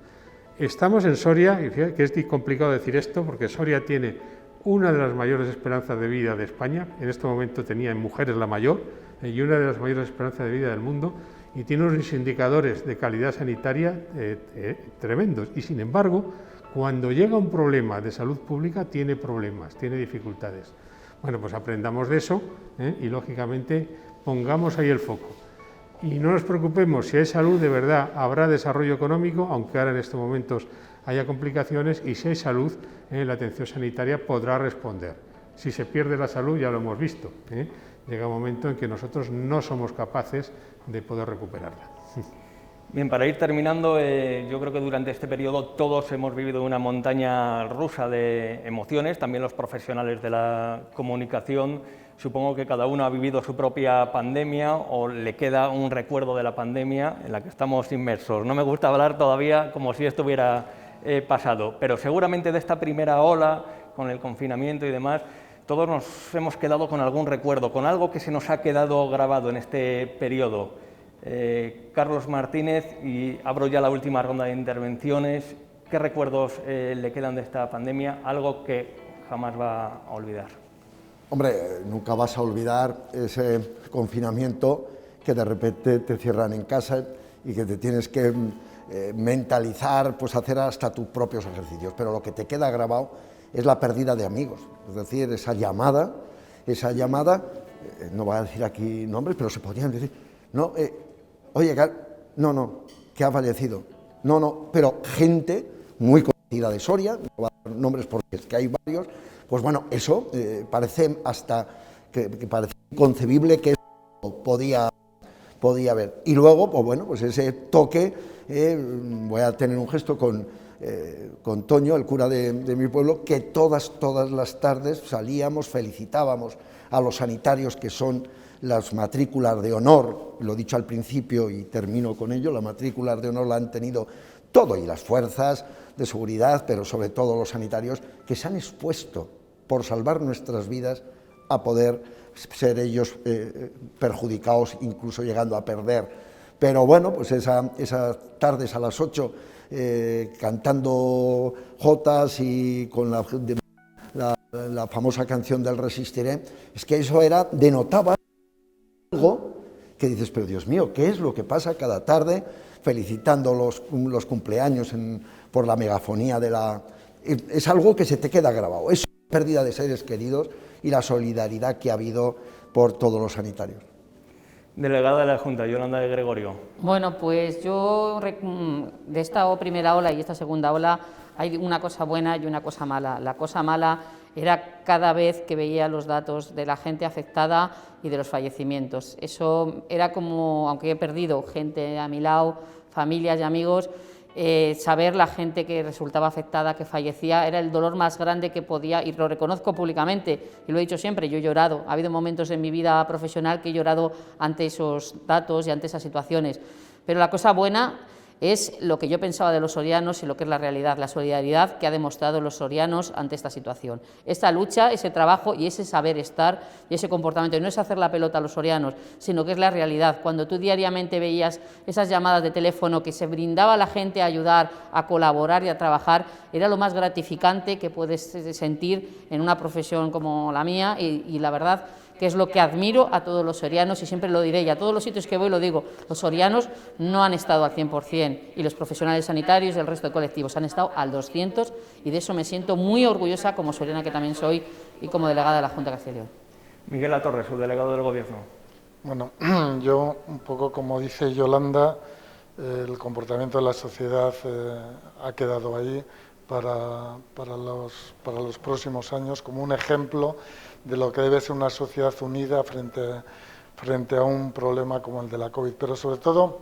Estamos en Soria, y fíjate que es complicado decir esto, porque Soria tiene una de las mayores esperanzas de vida de España, en este momento tenía en mujeres la mayor, y una de las mayores esperanzas de vida del mundo, y tiene unos indicadores de calidad sanitaria tremendos, y sin embargo, cuando llega un problema de salud pública, tiene problemas, tiene dificultades. Bueno, pues aprendamos de eso y, lógicamente, pongamos ahí el foco. Y no nos preocupemos, si hay salud, de verdad, habrá desarrollo económico, aunque ahora en estos momentos haya complicaciones, y si hay salud, la atención sanitaria podrá responder. Si se pierde la salud, ya lo hemos visto, llega un momento en que nosotros no somos capaces de poder recuperarla. Bien, para ir terminando, yo creo que durante este periodo todos hemos vivido una montaña rusa de emociones, también los profesionales de la comunicación. Supongo que cada uno ha vivido su propia pandemia o le queda un recuerdo de la pandemia en la que estamos inmersos. No me gusta hablar todavía como si esto hubiera pasado, pero seguramente de esta primera ola, con el confinamiento y demás, todos nos hemos quedado con algún recuerdo, con algo que se nos ha quedado grabado en este periodo. Carlos Martínez, y abro ya la última ronda de intervenciones. ¿Qué recuerdos le quedan de esta pandemia? Algo que jamás va a olvidar. Hombre, nunca vas a olvidar ese confinamiento que de repente te cierran en casa y que te tienes que mentalizar, pues hacer hasta tus propios ejercicios. Pero lo que te queda grabado es la pérdida de amigos, es decir, esa llamada, no voy a decir aquí nombres, pero se podrían decir, no, oye, no, que ha fallecido, no, pero gente muy conocida de Soria, no voy a dar nombres porque es que hay varios, pues bueno, eso parece hasta que parece inconcebible que eso podía haber. Y luego, pues bueno, pues ese toque, voy a tener un gesto con con Toño, el cura de mi pueblo, que todas las tardes salíamos, felicitábamos a los sanitarios, que son las matrículas de honor, lo he dicho al principio y termino con ello, las matrículas de honor la han tenido todo, y las fuerzas de seguridad, pero sobre todo los sanitarios, que se han expuesto por salvar nuestras vidas a poder ser ellos perjudicados, incluso llegando a perder. Pero bueno, pues esas tardes a las 8, cantando jotas y con la famosa canción del Resistiré, es que eso denotaba algo que dices, pero Dios mío, ¿qué es lo que pasa cada tarde felicitando los cumpleaños por la megafonía es algo que se te queda grabado, es una pérdida de seres queridos y la solidaridad que ha habido por todos los sanitarios. Delegada de la Junta, Yolanda de Gregorio. Bueno, pues yo de esta primera ola y esta segunda ola hay una cosa buena y una cosa mala. La cosa mala era cada vez que veía los datos de la gente afectada y de los fallecimientos. Eso era como, aunque he perdido gente a mi lado, familias y amigos, saber la gente que resultaba afectada, que fallecía, era el dolor más grande que podía, y lo reconozco públicamente, y lo he dicho siempre, yo he llorado. Ha habido momentos en mi vida profesional que he llorado ante esos datos y ante esas situaciones. Pero la cosa buena es lo que yo pensaba de los sorianos y lo que es la realidad, la solidaridad que ha demostrado los sorianos ante esta situación. Esta lucha, ese trabajo y ese saber estar y ese comportamiento, y no es hacer la pelota a los sorianos, sino que es la realidad. Cuando tú diariamente veías esas llamadas de teléfono que se brindaba a la gente a ayudar, a colaborar y a trabajar, era lo más gratificante que puedes sentir en una profesión como la mía, y la verdad que es lo que admiro a todos los sorianos, y siempre lo diré, y a todos los sitios que voy lo digo, los sorianos no han estado al 100%, y los profesionales sanitarios y el resto de colectivos han estado al 200%, y de eso me siento muy orgullosa como soriana que también soy y como delegada de la Junta de Castilla y León. Miguel Latorre, subdelegado del Gobierno. Bueno, yo, un poco como dice Yolanda, el comportamiento de la sociedad ha quedado ahí para los próximos años como un ejemplo de lo que debe ser una sociedad unida frente a un problema como el de la COVID. Pero sobre todo,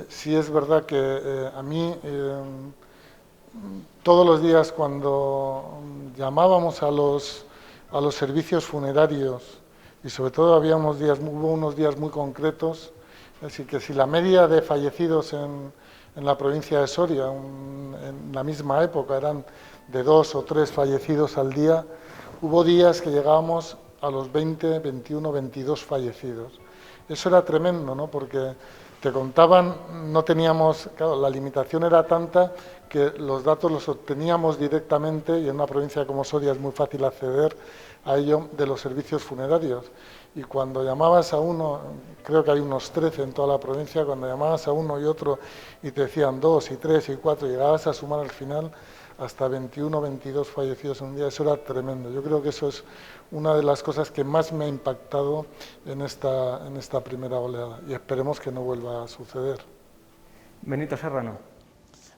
sí es verdad que a mí, todos los días cuando llamábamos a los servicios funerarios, y sobre todo hubo unos días muy concretos, así que si la media de fallecidos en la provincia de Soria, en la misma época, eran de 2 o 3 fallecidos al día, hubo días que llegábamos a los 20, 21, 22 fallecidos. Eso era tremendo, ¿no? Porque te contaban, no teníamos, claro, la limitación era tanta que los datos los obteníamos directamente, y en una provincia como Soria es muy fácil acceder a ello, de los servicios funerarios. Y cuando llamabas a uno, creo que hay unos 13 en toda la provincia, cuando llamabas a uno y otro y te decían 2 y 3 y 4, llegabas a sumar al final hasta 21, 22 fallecidos en un día, eso era tremendo. Yo creo que eso es una de las cosas que más me ha impactado en esta primera oleada, y esperemos que no vuelva a suceder. Benito Serrano.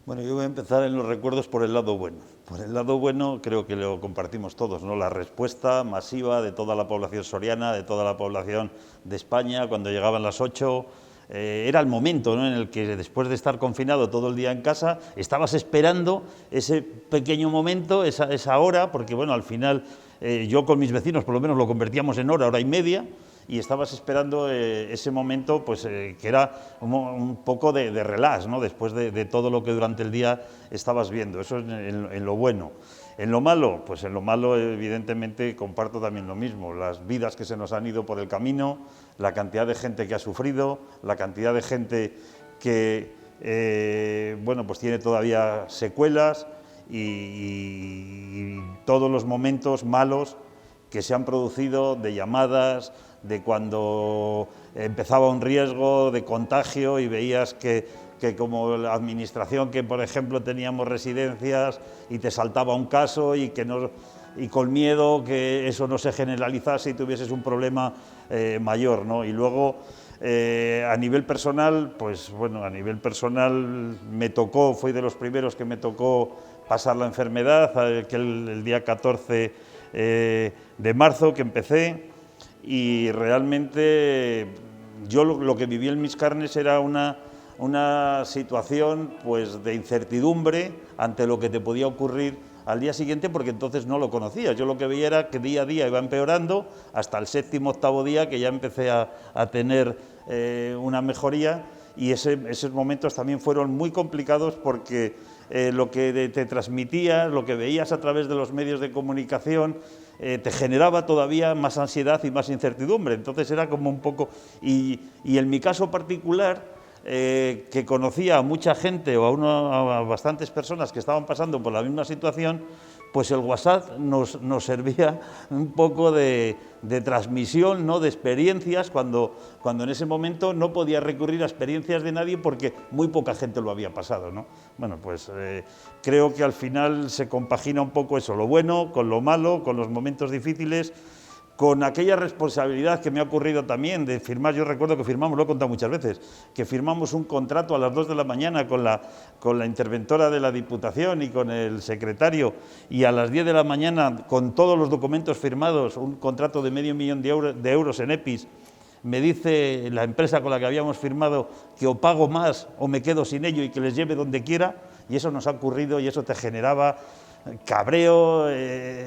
Bueno, yo voy a empezar en los recuerdos por el lado bueno. Por el lado bueno creo que lo compartimos todos, ¿no? La respuesta masiva de toda la población soriana, de toda la población de España, cuando llegaban las 8... era el momento, ¿no?, en el que, después de estar confinado todo el día en casa, estabas esperando ese pequeño momento, esa hora, porque bueno, al final yo con mis vecinos por lo menos lo convertíamos en hora y media, y estabas esperando ese momento, pues que era un poco de relax, ¿no?, después de todo lo que durante el día estabas viendo. Eso es en lo bueno. En lo malo, pues en lo malo evidentemente comparto también lo mismo, las vidas que se nos han ido por el camino, la cantidad de gente que ha sufrido, la cantidad de gente que bueno, pues tiene todavía secuelas, y todos los momentos malos que se han producido, de llamadas, de cuando empezaba un riesgo de contagio y veías que como la administración, que por ejemplo teníamos residencias y te saltaba un caso, y con miedo que eso no se generalizase y tuvieses un problema mayor, ¿no? Y luego a nivel personal, pues bueno, a nivel personal fui de los primeros que me tocó pasar la enfermedad, el día 14 de marzo que empecé, y realmente yo lo que viví en mis carnes era una una situación pues de incertidumbre ante lo que te podía ocurrir al día siguiente, porque entonces no lo conocías. Yo lo que veía era que día a día iba empeorando hasta el 7º, 8º día, que ya empecé a tener una mejoría, y esos momentos también fueron muy complicados porque lo que te transmitías, lo que veías a través de los medios de comunicación, te generaba todavía más ansiedad y más incertidumbre. Entonces era como un poco... Y en mi caso particular, que conocía a mucha gente o a bastantes personas que estaban pasando por la misma situación, pues el WhatsApp nos servía un poco de transmisión, ¿no?, de experiencias, cuando en ese momento no podía recurrir a experiencias de nadie porque muy poca gente lo había pasado, ¿no? Bueno, pues creo que al final se compagina un poco eso, lo bueno con lo malo, con los momentos difíciles, con aquella responsabilidad que me ha ocurrido también de firmar. Yo recuerdo que firmamos, lo he contado muchas veces, que firmamos un contrato a las 2 de la mañana con la interventora de la Diputación y con el secretario, y a las 10 de la mañana, con todos los documentos firmados, un contrato de $500.000 de euros en EPIs. Me dice la empresa con la que habíamos firmado que o pago más o me quedo sin ello y que les lleve donde quiera, y eso nos ha ocurrido, y eso te generaba cabreo,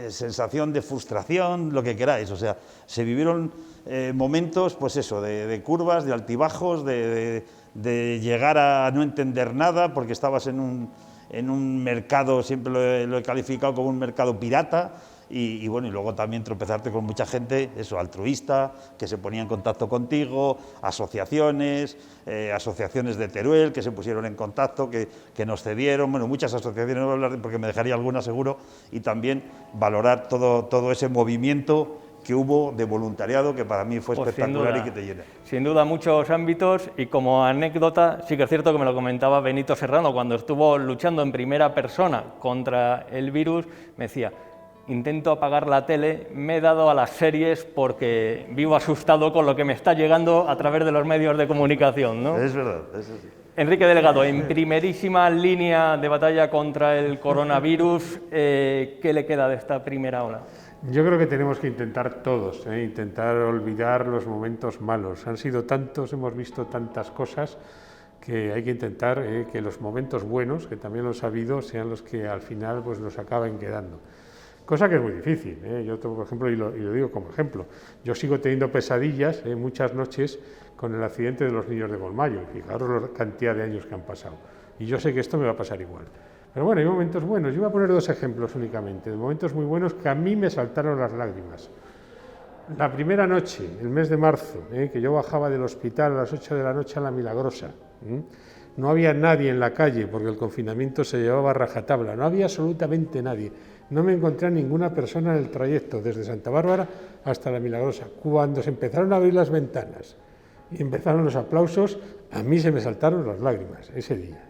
sensación de frustración, lo que queráis. O sea, se vivieron momentos, pues eso, de curvas, de altibajos, de llegar a no entender nada, porque estabas en un mercado, siempre lo he calificado como un mercado pirata. Y bueno, y luego también tropezarte con mucha gente, eso, altruista, que se ponía en contacto contigo, asociaciones de Teruel que se pusieron en contacto, que nos cedieron, bueno, muchas asociaciones, no voy a hablar porque me dejaría alguna seguro, y también valorar todo ese movimiento que hubo de voluntariado, que para mí fue espectacular y que te llena. Sin duda, muchos ámbitos, y como anécdota, sí que es cierto que me lo comentaba Benito Serrano, cuando estuvo luchando en primera persona contra el virus, me decía: intento apagar la tele, me he dado a las series porque vivo asustado con lo que me está llegando a través de los medios de comunicación, ¿no? Es verdad, eso sí. Enrique Delgado, en primerísima línea de batalla contra el coronavirus, ¿qué le queda de esta primera ola? Yo creo que tenemos que intentar todos, intentar olvidar los momentos malos. Han sido tantos, hemos visto tantas cosas, que hay que intentar que los momentos buenos, que también los ha habido, sean los que al final pues, nos acaben quedando. Cosa que es muy difícil. Yo, por ejemplo, y lo digo como ejemplo, yo sigo teniendo pesadillas muchas noches con el accidente de los niños de Golmayo. Fijaros la cantidad de años que han pasado. Y yo sé que esto me va a pasar igual. Pero bueno, hay momentos buenos. Yo voy a poner 2 ejemplos únicamente, de momentos muy buenos que a mí me saltaron las lágrimas. La primera noche, el mes de marzo, que yo bajaba del hospital a las 8 de la noche a La Milagrosa. No había nadie en la calle porque el confinamiento se llevaba a rajatabla, no había absolutamente nadie. No me encontré a ninguna persona en el trayecto desde Santa Bárbara hasta La Milagrosa. Cuando se empezaron a abrir las ventanas y empezaron los aplausos, a mí se me saltaron las lágrimas ese día.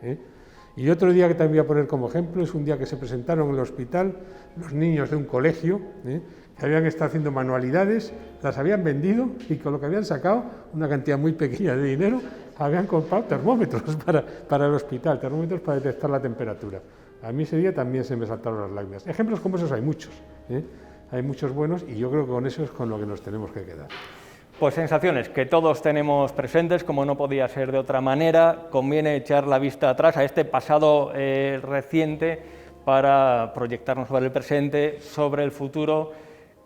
Y otro día que también voy a poner como ejemplo es un día que se presentaron en el hospital los niños de un colegio que habían estado haciendo manualidades, las habían vendido y con lo que habían sacado, una cantidad muy pequeña de dinero, habían comprado termómetros para el hospital, termómetros para detectar la temperatura. A mí ese día también se me saltaron las lágrimas. Ejemplos como esos hay muchos, hay muchos buenos, y yo creo que con eso es con lo que nos tenemos que quedar. Pues sensaciones que todos tenemos presentes, como no podía ser de otra manera. Conviene echar la vista atrás a este pasado reciente para proyectarnos sobre el presente, sobre el futuro.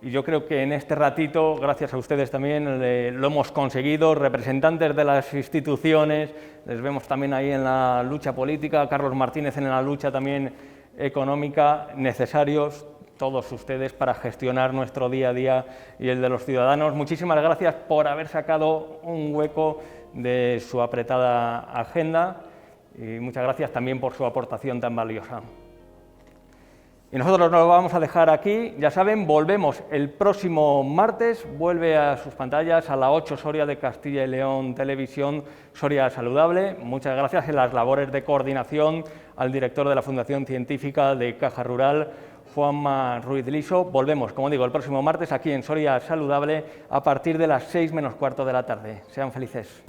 Y yo creo que en este ratito, gracias a ustedes también, lo hemos conseguido. Representantes de las instituciones, les vemos también ahí en la lucha política, Carlos Martínez en la lucha también económica, necesarios todos ustedes para gestionar nuestro día a día y el de los ciudadanos. Muchísimas gracias por haber sacado un hueco de su apretada agenda y muchas gracias también por su aportación tan valiosa. Y nosotros nos lo vamos a dejar aquí. Ya saben, volvemos el próximo martes, vuelve a sus pantallas a la 8 Soria de Castilla y León Televisión, Soria Saludable. Muchas gracias en las labores de coordinación al director de la Fundación Científica de Caja Rural, Juanma Ruiz Liso. Volvemos, como digo, el próximo martes aquí en Soria Saludable a partir de las 6 menos cuarto de la tarde. Sean felices.